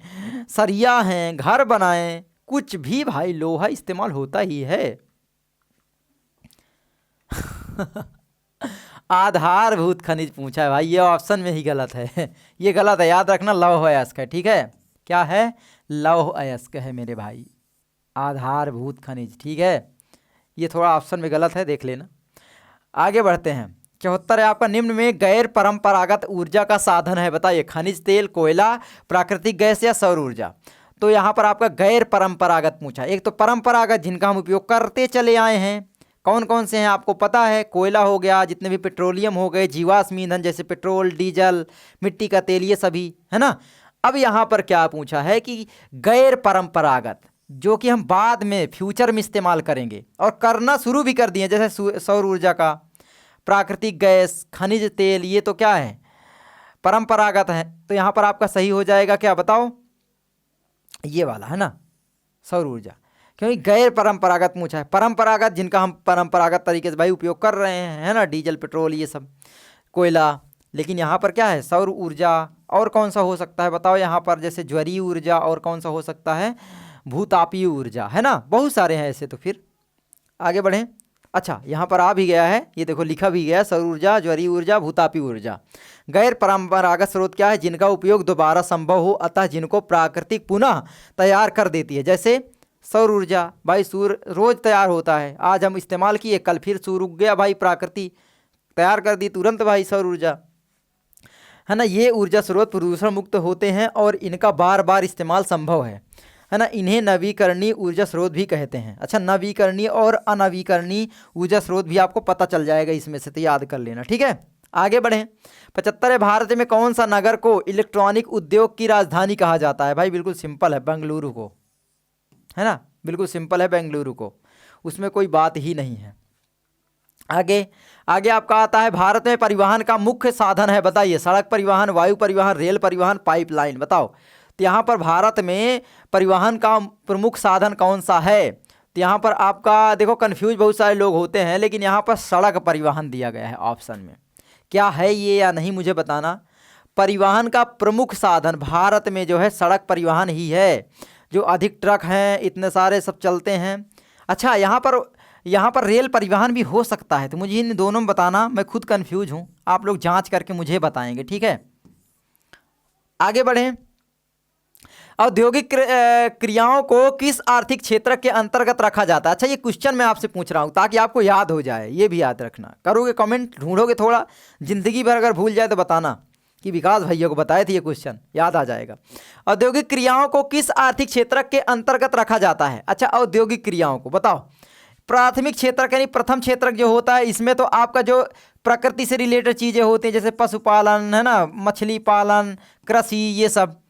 सरिया हैं, घर बनाएं, कुछ भी भाई लोहा इस्तेमाल होता ही है। आधारभूत खनिज पूछा है भाई, ये ऑप्शन में ही गलत है। ये गलत है, याद रखना, लौह अयस्क है। ठीक है, क्या है? लौह अयस्क है मेरे भाई, आधारभूत खनिज। ठीक है, ये थोड़ा ऑप्शन में गलत है, देख लेना। आगे बढ़ते हैं। 74 है आपका, निम्न में गैर परंपरागत ऊर्जा का साधन है बताइए? खनिज तेल, कोयला, प्राकृतिक गैस या सौर ऊर्जा? तो यहाँ पर आपका गैर परंपरागत पूछा। एक तो परंपरागत जिनका हम उपयोग करते चले आए हैं, कौन कौन से हैं आपको पता है? कोयला हो गया, जितने भी पेट्रोलियम हो गए, जीवाश्म ईंधन जैसे पेट्रोल, डीजल, मिट्टी का तेल, ये सभी है ना। अब यहाँ पर क्या पूछा है कि गैर परंपरागत, जो कि हम बाद में फ्यूचर में इस्तेमाल करेंगे और करना शुरू भी कर दिए, जैसे सौर ऊर्जा का, प्राकृतिक गैस, खनिज तेल, ये तो क्या है? परंपरागत है। तो यहाँ पर आपका सही हो जाएगा क्या बताओ? ये वाला है ना, सौर ऊर्जा, क्योंकि गैर परंपरागत पूछा है। परंपरागत जिनका हम परंपरागत तरीके से भाई उपयोग कर रहे हैं, है ना, डीजल, पेट्रोल, ये सब, कोयला। लेकिन यहाँ पर क्या है? सौर ऊर्जा। और कौन सा हो सकता है बताओ यहाँ पर? जैसे ज्वरीय ऊर्जा, और कौन सा हो सकता है? भूतापीय ऊर्जा, है ना, बहुत सारे हैं ऐसे। तो फिर आगे बढ़ें। अच्छा, यहाँ पर आ भी गया है, ये देखो लिखा भी गया है, सौर ऊर्जा, ज्वरीय ऊर्जा, भूतापीय ऊर्जा। गैर परंपरागत स्रोत क्या है? जिनका उपयोग दोबारा संभव हो, अतः जिनको प्राकृतिक पुनः तैयार कर देती है। जैसे सौर ऊर्जा भाई, सूर्य रोज तैयार होता है, आज हम इस्तेमाल किए, कल फिर सूर्य उग गया भाई, प्रकृति तैयार कर दी तुरंत भाई, सौर ऊर्जा, है ना। ये ऊर्जा स्रोत प्रदूषण मुक्त होते हैं और इनका बार बार इस्तेमाल संभव है ना। इन्हें नवीकरणीय ऊर्जा स्रोत भी कहते हैं। अच्छा, नवीकरणीय और अनवीकरणीय ऊर्जा स्रोत भी आपको पता चल जाएगा इसमें से, तो याद कर लेना। ठीक है, आगे बढ़ें। 75 है, भारत में कौन सा नगर को इलेक्ट्रॉनिक उद्योग की राजधानी कहा जाता है? भाई बिल्कुल सिंपल है, बेंगलुरु को, है ना, बिल्कुल सिंपल है, बेंगलुरु को, उसमें कोई बात ही नहीं है। आगे आगे आपका आता है, भारत में परिवहन का मुख्य साधन है बताइए? सड़क परिवहन, वायु परिवहन, रेल परिवहन, पाइपलाइन? बताओ। तो यहाँ पर भारत में परिवहन का प्रमुख साधन कौन सा है? तो यहाँ पर आपका देखो, कन्फ्यूज बहुत सारे लोग होते हैं, लेकिन यहाँ पर सड़क परिवहन दिया गया है ऑप्शन में। क्या है ये या नहीं मुझे बताना। परिवहन का प्रमुख साधन भारत में जो है सड़क परिवहन ही है, जो अधिक ट्रक हैं, इतने सारे सब चलते हैं। अच्छा, यहाँ पर रेल परिवहन भी हो सकता है, तो मुझे इन दोनों में बताना, मैं खुद कंफ्यूज हूँ, आप लोग जांच करके मुझे बताएंगे। ठीक है, आगे बढ़ें। औद्योगिक क्रियाओं को किस आर्थिक क्षेत्र के अंतर्गत रखा जाता है? अच्छा, ये क्वेश्चन मैं आपसे पूछ रहा हूँ ताकि आपको याद हो जाए, ये भी याद रखना। करोगे कमेंट, ढूंढोगे थोड़ा, जिंदगी भर अगर भूल जाए तो बताना कि विकास भैया को बताए थे, ये क्वेश्चन याद आ जाएगा। औद्योगिक क्रियाओं को किस आर्थिक क्षेत्र के अंतर्गत रखा जाता है? अच्छा, औद्योगिक क्रियाओं को बताओ। प्राथमिक क्षेत्र यानी प्रथम क्षेत्र जो होता है, इसमें तो आपका जो प्रकृति से रिलेटेड चीज़ें होती हैं, जैसे पशुपालन, है ना, मछली पालन, कृषि, ये सब।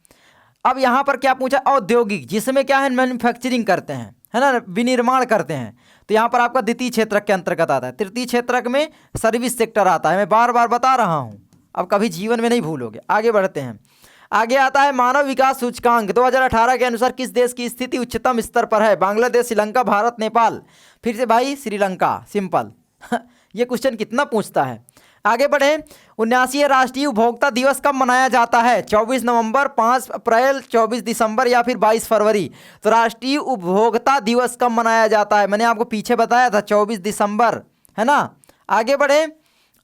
अब यहाँ पर क्या पूछा? औद्योगिक, जिसमें क्या है, मैन्युफैक्चरिंग करते हैं, है ना, विनिर्माण करते हैं, तो यहाँ पर आपका द्वितीय क्षेत्र के अंतर्गत आता है। तृतीय क्षेत्र में सर्विस सेक्टर आता है, मैं बार बार बता रहा हूँ, अब कभी जीवन में नहीं भूलोगे। आगे बढ़ते हैं। आगे आता है, मानव विकास सूचकांक 2018 के अनुसार किस देश की स्थिति उच्चतम स्तर पर है? बांग्लादेश, श्रीलंका, भारत, नेपाल? फिर से भाई श्रीलंका, सिंपल। ये क्वेश्चन कितना पूछता है। आगे बढ़ें। 79वां राष्ट्रीय उपभोक्ता दिवस कब मनाया जाता है? 24 नवंबर, 5 अप्रैल, 24 दिसंबर या फिर 22 फरवरी? तो राष्ट्रीय उपभोक्ता दिवस कब मनाया जाता है? मैंने आपको पीछे बताया था, 24 दिसंबर, है ना। आगे बढ़ें।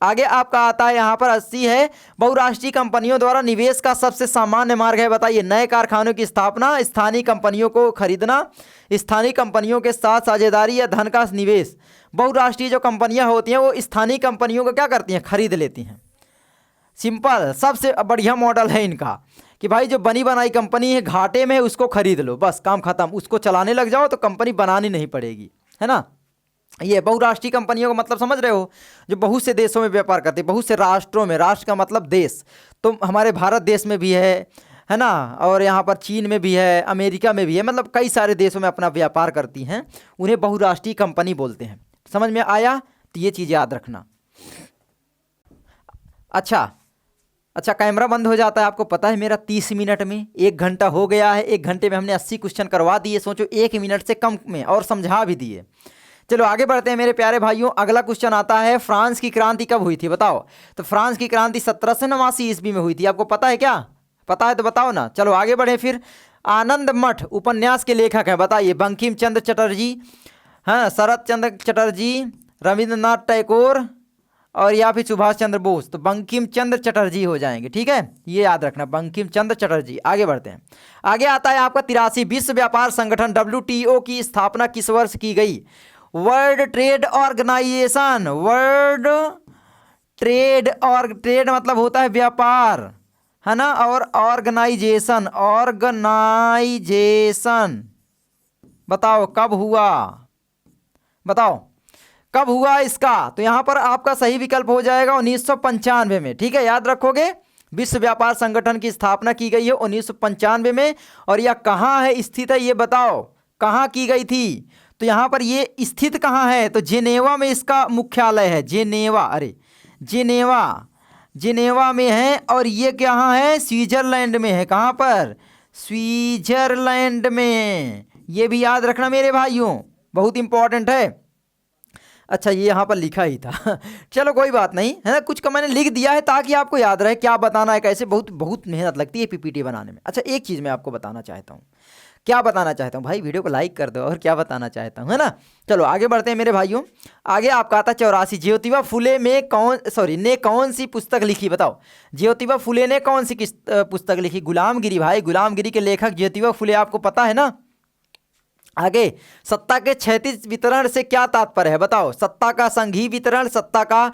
आगे आपका आता है यहाँ पर 80 है, बहुराष्ट्रीय कंपनियों द्वारा निवेश का सबसे सामान्य मार्ग है बताइए? नए कारखानों की स्थापना, स्थानीय कंपनियों को खरीदना, स्थानीय कंपनियों के साथ साझेदारी या धन का निवेश? बहुराष्ट्रीय जो कंपनियां होती हैं वो स्थानीय कंपनियों को क्या करती हैं? खरीद लेती हैं। सिंपल, सबसे बढ़िया मॉडल है इनका कि भाई जो बनी बनाई कंपनी है, घाटे में, उसको खरीद लो, बस काम खत्म, उसको चलाने लग जाओ तो कंपनी बनानी नहीं पड़ेगी, है ना। ये बहुराष्ट्रीय कंपनियों का मतलब समझ रहे हो? जो बहुत से देशों में व्यापार करती है, बहुत से राष्ट्रों में, राष्ट्र का मतलब देश, तो हमारे भारत देश में भी है ना, और यहाँ पर चीन में भी है, अमेरिका में भी है, मतलब कई सारे देशों में अपना व्यापार करती हैं, उन्हें बहुराष्ट्रीय कंपनी बोलते हैं। समझ में आया? तो ये चीज़ याद रखना। अच्छा अच्छा, कैमरा बंद हो जाता है, आपको पता है मेरा 30 मिनट में 1 घंटा हो गया है। 1 घंटे में हमने 80 क्वेश्चन करवा दिए, सोचो 1 मिनट से कम में, और समझा भी दिए। चलो आगे बढ़ते हैं मेरे प्यारे भाइयों। अगला क्वेश्चन आता है, फ्रांस की क्रांति कब हुई थी बताओ। तो फ्रांस की क्रांति 1789 ईस्वी में हुई थी। आपको पता है क्या? पता है तो बताओ ना। चलो आगे बढ़े फिर। आनंद मठ उपन्यास के लेखक हैं, बताइए। बंकिम चंद्र चटर्जी, हाँ, शरत चंद्र चटर्जी, रविंद्रनाथ टैगोर, और या फिर सुभाष चंद्र बोस। तो बंकिम चंद्र चटर्जी हो जाएंगे, ठीक है, ये याद रखना, बंकिम चंद्र चटर्जी। आगे बढ़ते हैं। आगे आता है आपका 83, विश्व व्यापार संगठन WTO की स्थापना किस वर्ष की गई? World Trade Organization, World Trade मतलब होता है व्यापार, है ना, और ऑर्गेनाइजेशन, बताओ कब हुआ, बताओ कब हुआ इसका? तो यहां पर आपका सही विकल्प हो जाएगा 1995 में, ठीक है, याद रखोगे। विश्व व्यापार संगठन की स्थापना की गई है 1995 में। और यह कहाँ है स्थित है, ये बताओ कहाँ की गई थी? तो यहां पर ये स्थित कहाँ है? तो जेनेवा में इसका मुख्यालय है, जेनेवा, अरे जेनेवा में है। और ये कहाँ है? स्विट्जरलैंड में है। कहाँ पर? स्विट्जरलैंड में। ये भी याद रखना मेरे भाइयों, बहुत इंपॉर्टेंट है। अच्छा, ये यहाँ पर लिखा ही था चलो कोई बात नहीं, है ना, कुछ का मैंने लिख दिया है ताकि आपको याद रहे क्या बताना है, कैसे। बहुत मेहनत लगती है PPT बनाने में। अच्छा, एक चीज़ मैं आपको बताना चाहता हूँ। क्या बताना चाहता हूँ भाई? वीडियो को लाइक कर दो। और क्या बताना चाहता हूँ, है ना। चलो आगे बढ़ते हैं मेरे भाइयों। आगे आपका आता 84, ज्योतिबा फुले ने कौन सी पुस्तक लिखी बताओ। ज्योतिबा फुले ने कौन सी पुस्तक लिखी? गुलामगिरी भाई, गुलामगिरी के लेखक ज्योतिबा फुले, आपको पता है ना। आगे, सत्ता के क्षैतिज वितरण से क्या तात्पर्य है बताओ। सत्ता का संघीय वितरण, सत्ता का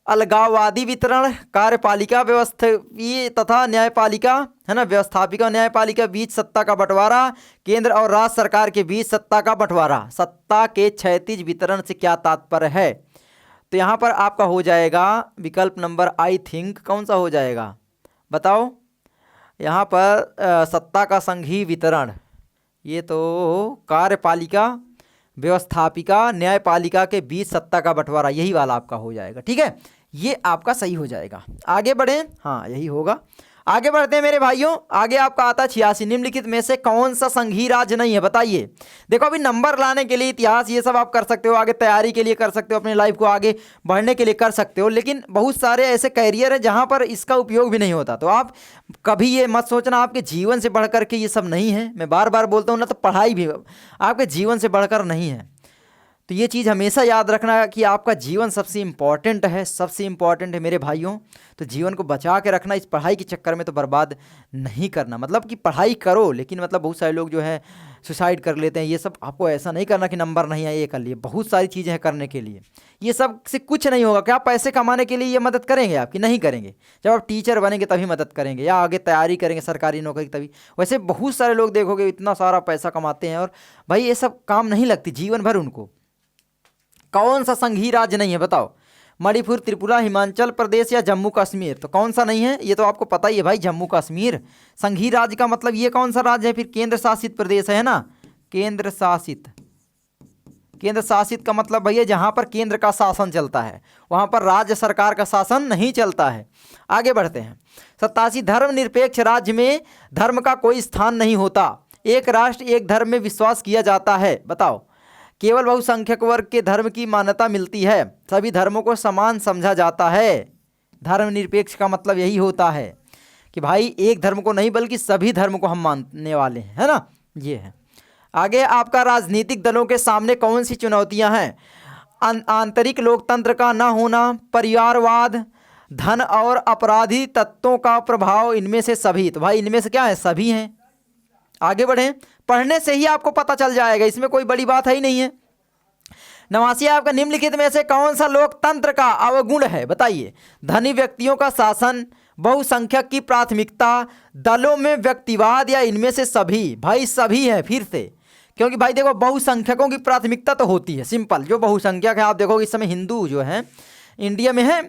अलगाववादी वितरण, कार्यपालिका व्यवस्थापीय तथा न्यायपालिका, है ना, व्यवस्थापिका और न्यायपालिका बीच सत्ता का बंटवारा, केंद्र और राज्य सरकार के बीच सत्ता का बंटवारा। सत्ता के क्षैतिज वितरण से क्या तात्पर्य है? तो यहाँ पर आपका हो जाएगा विकल्प नंबर, आई थिंक, कौन सा हो जाएगा बताओ। यहाँ पर सत्ता का संघीय वितरण, ये तो कार्यपालिका, व्यवस्थापिका, न्यायपालिका के बीच सत्ता का बंटवारा, यही वाला आपका हो जाएगा, ठीक है, ये आपका सही हो जाएगा। आगे बढ़ें, हाँ यही होगा। आगे बढ़ते हैं मेरे भाइयों। आगे आपका आता है 86, निम्नलिखित में से कौन सा संघीय राज्य नहीं है बताइए। देखो अभी नंबर लाने के लिए, इतिहास, ये सब आप कर सकते हो, आगे तैयारी के लिए कर सकते हो, अपनी लाइफ को आगे बढ़ने के लिए कर सकते हो, लेकिन बहुत सारे ऐसे कैरियर हैं जहाँ पर इसका उपयोग भी नहीं होता। तो आप कभी ये मत सोचना आपके जीवन से बढ़कर के ये सब नहीं है। मैं बार बार बोलता हूँ ना, तो पढ़ाई भी आपके जीवन से बढ़कर नहीं है। तो ये चीज़ हमेशा याद रखना कि आपका जीवन सबसे इम्पॉर्टेंट है, सबसे इम्पॉर्टेंट है मेरे भाइयों। तो जीवन को बचा के रखना, इस पढ़ाई के चक्कर में तो बर्बाद नहीं करना। मतलब कि पढ़ाई करो, लेकिन मतलब बहुत सारे लोग जो है सुसाइड कर लेते हैं। ये सब आपको ऐसा नहीं करना कि नंबर नहीं आए ये कर लिए, बहुत सारी चीज़ें हैं करने के लिए। ये सब से कुछ नहीं होगा। क्या पैसे कमाने के लिए ये मदद करेंगे आपकी? नहीं करेंगे। जब आप टीचर बनेंगे तभी मदद करेंगे, या आगे तैयारी करेंगे सरकारी नौकरी तभी। वैसे बहुत सारे लोग देखोगे इतना सारा पैसा कमाते हैं और भाई ये सब काम नहीं लगती जीवन भर उनको। कौन सा संघीय राज्य नहीं है बताओ। मणिपुर, त्रिपुरा, हिमाचल प्रदेश या जम्मू कश्मीर। तो कौन सा नहीं है? ये तो आपको पता ही है भाई, जम्मू कश्मीर। संघीय राज्य का मतलब ये कौन सा राज्य है फिर? केंद्र शासित प्रदेश है ना, केंद्र शासित। केंद्र शासित का मतलब भैया जहाँ पर केंद्र का शासन चलता है, वहाँ पर राज्य सरकार का शासन नहीं चलता है। आगे बढ़ते हैं। 87, धर्मनिरपेक्ष राज्य में धर्म का कोई स्थान नहीं होता। एक राष्ट्र एक धर्म में विश्वास किया जाता है बताओ। केवल बहुसंख्यक वर्ग के धर्म की मान्यता मिलती है। सभी धर्मों को समान समझा जाता है। धर्मनिरपेक्ष का मतलब यही होता है कि भाई एक धर्म को नहीं बल्कि सभी धर्म को हम मानने वाले हैं, है ना, ये है। आगे आपका राजनीतिक दलों के सामने कौन सी चुनौतियां हैं? आंतरिक लोकतंत्र का न होना, परिवारवाद, धन और अपराधी तत्वों का प्रभाव, इनमें से सभी। तो भाई इनमें से क्या है? सभी हैं। आगे बढ़ें, पढ़ने से ही आपको पता चल जाएगा, इसमें कोई बड़ी बात है ही नहीं है। 89, आपका निम्नलिखित में से कौन सा लोकतंत्र का अवगुण है बताइए। धनी व्यक्तियों का शासन, बहुसंख्यक की प्राथमिकता, दलों में व्यक्तिवाद, या इनमें से सभी। भाई सभी है फिर से, क्योंकि भाई देखो बहुसंख्यकों की प्राथमिकता तो होती है, सिंपल। जो बहुसंख्यक है, आप देखोगे इस समय हिंदू जो है इंडिया में है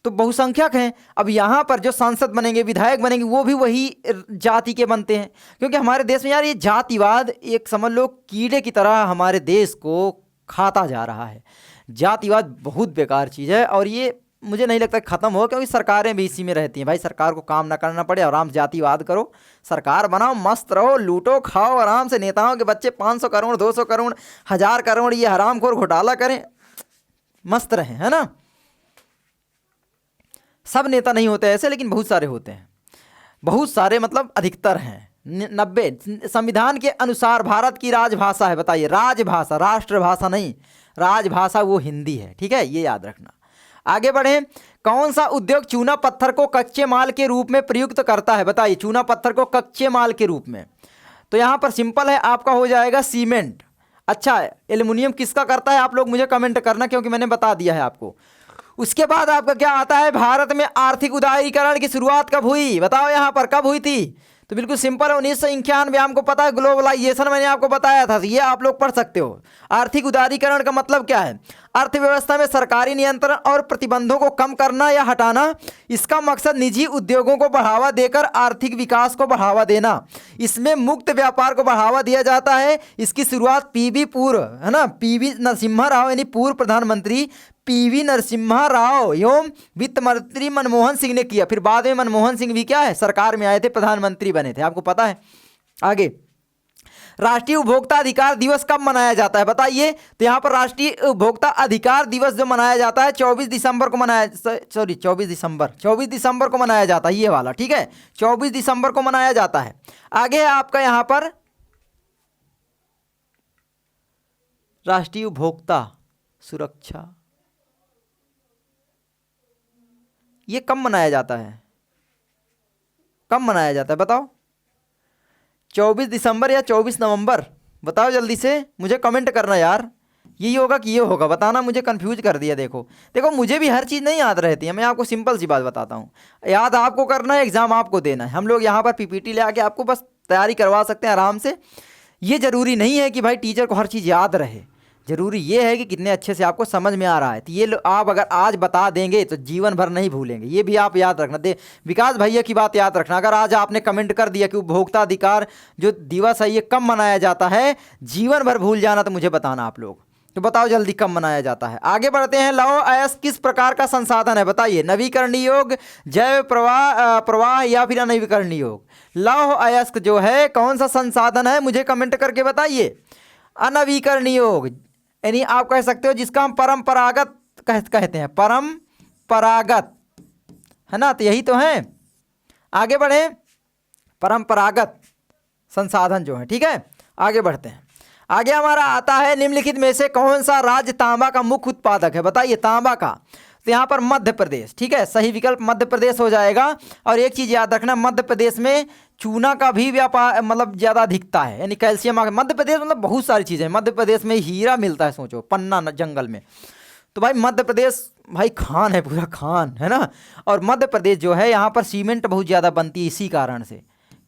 तो बहुसंख्यक हैं। अब यहाँ पर जो सांसद बनेंगे, विधायक बनेंगे, वो भी वही जाति के बनते हैं। क्योंकि हमारे देश में यार ये जातिवाद एक समझ लो कीड़े की तरह हमारे देश को खाता जा रहा है। जातिवाद बहुत बेकार चीज़ है और ये मुझे नहीं लगता ख़त्म हो, क्योंकि सरकारें भी इसी में रहती हैं भाई। सरकार को काम ना करना पड़े, आराम से जातिवाद करो, सरकार बनाओ, मस्त रहो, लूटो खाओ आराम से। नेताओं के बच्चे 500 करोड़ 200 करोड़ 1000 करोड़ ये हरामखोर घोटाला करें, मस्त रहें, है ना। सब नेता नहीं होते ऐसे, लेकिन बहुत सारे होते हैं, बहुत सारे मतलब अधिकतर हैं। 90 संविधान के अनुसार भारत की राजभाषा है, बताइए, राजभाषा, राष्ट्रभाषा नहीं, राजभाषा वो हिंदी है, ठीक है, ये याद रखना। आगे बढ़ें, कौन सा उद्योग चूना पत्थर को कच्चे माल के रूप में प्रयुक्त करता है, बताइए, चूना पत्थर को कच्चे माल के रूप में। तो यहाँ पर सिंपल है, आपका हो जाएगा सीमेंट। अच्छा, एल्युमिनियम किसका करता है, आप लोग मुझे कमेंट करना, क्योंकि मैंने बता दिया है आपको। उसके बाद आपका क्या आता है, भारत में आर्थिक उदारीकरण की शुरुआत कब हुई, बताओ यहाँ पर कब हुई थी। तो बिल्कुल सिंपल है, 1991। आपको पता है ग्लोबलाइजेशन मैंने आपको बताया था, ये आप लोग पढ़ सकते हो। आर्थिक उदारीकरण का मतलब क्या है, अर्थव्यवस्था में सरकारी नियंत्रण और प्रतिबंधों को कम करना या हटाना। इसका मकसद निजी उद्योगों को बढ़ावा देकर आर्थिक विकास को बढ़ावा देना। इसमें मुक्त व्यापार को बढ़ावा दिया जाता है। इसकी शुरुआत पीवी पूर्व, है ना, पीवी नरसिम्हा राव यानी पूर्व प्रधानमंत्री पीवी नरसिम्हा राव एवं वित्त मंत्री मनमोहन सिंह ने किया। फिर बाद में मनमोहन सिंह भी क्या है, सरकार में आए थे, प्रधानमंत्री बने थे, आपको पता है। आगे, राष्ट्रीय उपभोक्ता अधिकार दिवस कब मनाया जाता है, बताइए। तो यहाँ पर राष्ट्रीय उपभोक्ता अधिकार दिवस जो मनाया जाता है 24 दिसंबर को मनाया, सॉरी 24 दिसंबर को मनाया जाता है, ये वाला, ठीक है, 24 दिसंबर को मनाया जाता है। आगे है आपका यहाँ पर राष्ट्रीय उपभोक्ता सुरक्षा, ये कब मनाया जाता है, कब मनाया जाता है बताओ, 24 दिसंबर या 24 नवंबर, बताओ जल्दी से, मुझे कमेंट करना यार, यही होगा कि ये होगा, बताना, मुझे कंफ्यूज कर दिया। देखो देखो, मुझे भी हर चीज़ नहीं याद रहती है, मैं आपको सिंपल सी बात बताता हूँ, याद आपको करना है, एग्ज़ाम आपको देना है। हम लोग यहाँ पर पीपीटी ले आके आपको बस तैयारी करवा सकते हैं आराम से। ये ज़रूरी नहीं है कि भाई टीचर को हर चीज़ याद रहे, ज़रूरी ये है कि कितने अच्छे से आपको समझ में आ रहा है। तो ये आप अगर आज बता देंगे तो जीवन भर नहीं भूलेंगे, ये भी आप याद रखना। विकास भैया की बात याद रखना, अगर आज आपने कमेंट कर दिया कि उपभोक्ता अधिकार जो दिवस है ये कब मनाया जाता है, जीवन भर भूल जाना, तो मुझे बताना आप लोग। तो बताओ जल्दी कब मनाया जाता है। आगे बढ़ते हैं, लौह अयस्क किस प्रकार का संसाधन है, बताइए, नवीकरणीय योग, जैव प्रवाह या फिर अनवीकरणीय योग। लौह अयस्क जो है कौन सा संसाधन है, मुझे कमेंट करके बताइए। अनवीकरणीय योग यानी आप कह सकते हो जिसका हम परंपरागत कहते हैं, परंपरागत, है ना, तो यही तो है। आगे बढ़े, परंपरागत संसाधन जो है, ठीक है। आगे बढ़ते हैं, आगे हमारा आता है, निम्नलिखित में से कौन सा राज्य तांबा का मुख्य उत्पादक है, बताइए, तांबा का। तो यहाँ पर मध्य प्रदेश, ठीक है, सही विकल्प मध्य प्रदेश हो जाएगा। और एक चीज़ याद रखना, मध्य प्रदेश में चूना का भी व्यापार मतलब ज़्यादा दिखता है, यानी कैल्शियम। मध्य प्रदेश मतलब बहुत सारी चीज़ें, मध्य प्रदेश में हीरा मिलता है, सोचो, पन्ना जंगल में। तो भाई मध्य प्रदेश भाई खान है, पूरा खान है ना। और मध्य प्रदेश जो है यहाँ पर सीमेंट बहुत ज़्यादा बनती है इसी कारण से,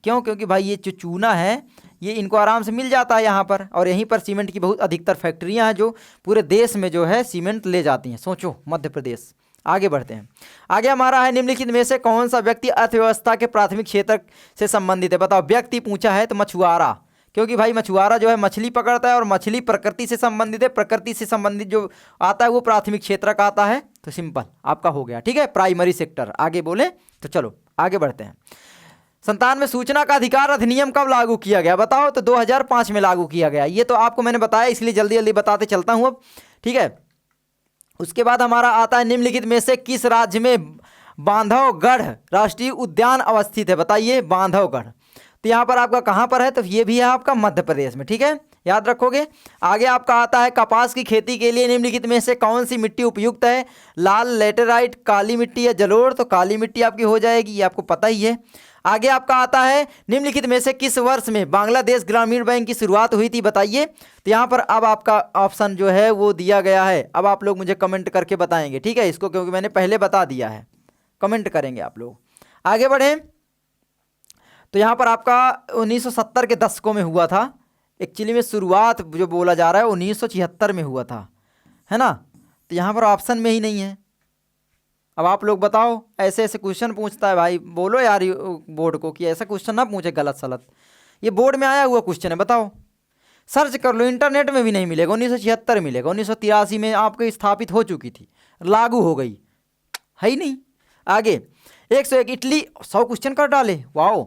क्यों, क्योंकि भाई ये जो चूना है ये इनको आराम से मिल जाता है यहाँ पर, और यहीं पर सीमेंट की बहुत अधिकतर फैक्ट्रियाँ हैं जो पूरे देश में जो है सीमेंट ले जाती हैं, सोचो, मध्य प्रदेश। आगे बढ़ते हैं, आगे हमारा है, निम्नलिखित में से कौन सा व्यक्ति अर्थव्यवस्था के प्राथमिक क्षेत्र से संबंधित है, बताओ। व्यक्ति पूछा है तो मछुआरा, क्योंकि भाई मछुआरा जो है मछली पकड़ता है और मछली प्रकृति से संबंधित है, प्रकृति से संबंधित जो आता है वो प्राथमिक क्षेत्र का आता है। तो सिंपल आपका हो गया, ठीक है, प्राइमरी सेक्टर। आगे बोले तो चलो आगे बढ़ते हैं। संतान में सूचना का अधिकार अधिनियम कब लागू किया गया, बताओ। तो 2005 में लागू किया गया, ये तो आपको मैंने बताया, इसलिए जल्दी जल्दी बताते चलता हूँ अब, ठीक है। उसके बाद हमारा आता है, निम्नलिखित में से किस राज्य में बांधवगढ़ राष्ट्रीय उद्यान अवस्थित है, बताइए, बांधवगढ़। तो यहाँ पर आपका कहाँ पर है, तो ये भी है आपका मध्य प्रदेश में, ठीक है, याद रखोगे। आगे आपका आता है, कपास की खेती के लिए निम्नलिखित में से कौन सी मिट्टी उपयुक्त है, लाल लेटेराइट, काली मिट्टी या जलोढ़। तो काली मिट्टी आपकी हो जाएगी, ये आपको पता ही है। आगे आपका आता है, निम्नलिखित में से किस वर्ष में बांग्लादेश ग्रामीण बैंक की शुरुआत हुई थी, बताइए। तो यहाँ पर अब आपका ऑप्शन जो है वो दिया गया है, अब आप लोग मुझे कमेंट करके बताएंगे, ठीक है, इसको, क्योंकि मैंने पहले बता दिया है, कमेंट करेंगे आप लोग। आगे बढ़ें, तो यहाँ पर आपका 1970 के दशकों में हुआ था, एक्चुअली में शुरुआत जो बोला जा रहा है 1976 में हुआ था, है ना। तो यहाँ पर ऑप्शन में ही नहीं है। अब आप लोग बताओ, ऐसे ऐसे क्वेश्चन पूछता है भाई, बोलो यार बोर्ड को कि ऐसा क्वेश्चन ना पूछे गलत सलत, ये बोर्ड में आया हुआ क्वेश्चन है, बताओ, सर्च कर लो, इंटरनेट में भी नहीं मिलेगा। 1976 मिलेगा, 1983 में आपको स्थापित हो चुकी थी, लागू हो गई, है ही नहीं। आगे 101 इटली 100 क्वेश्चन कर डाले, वाओ।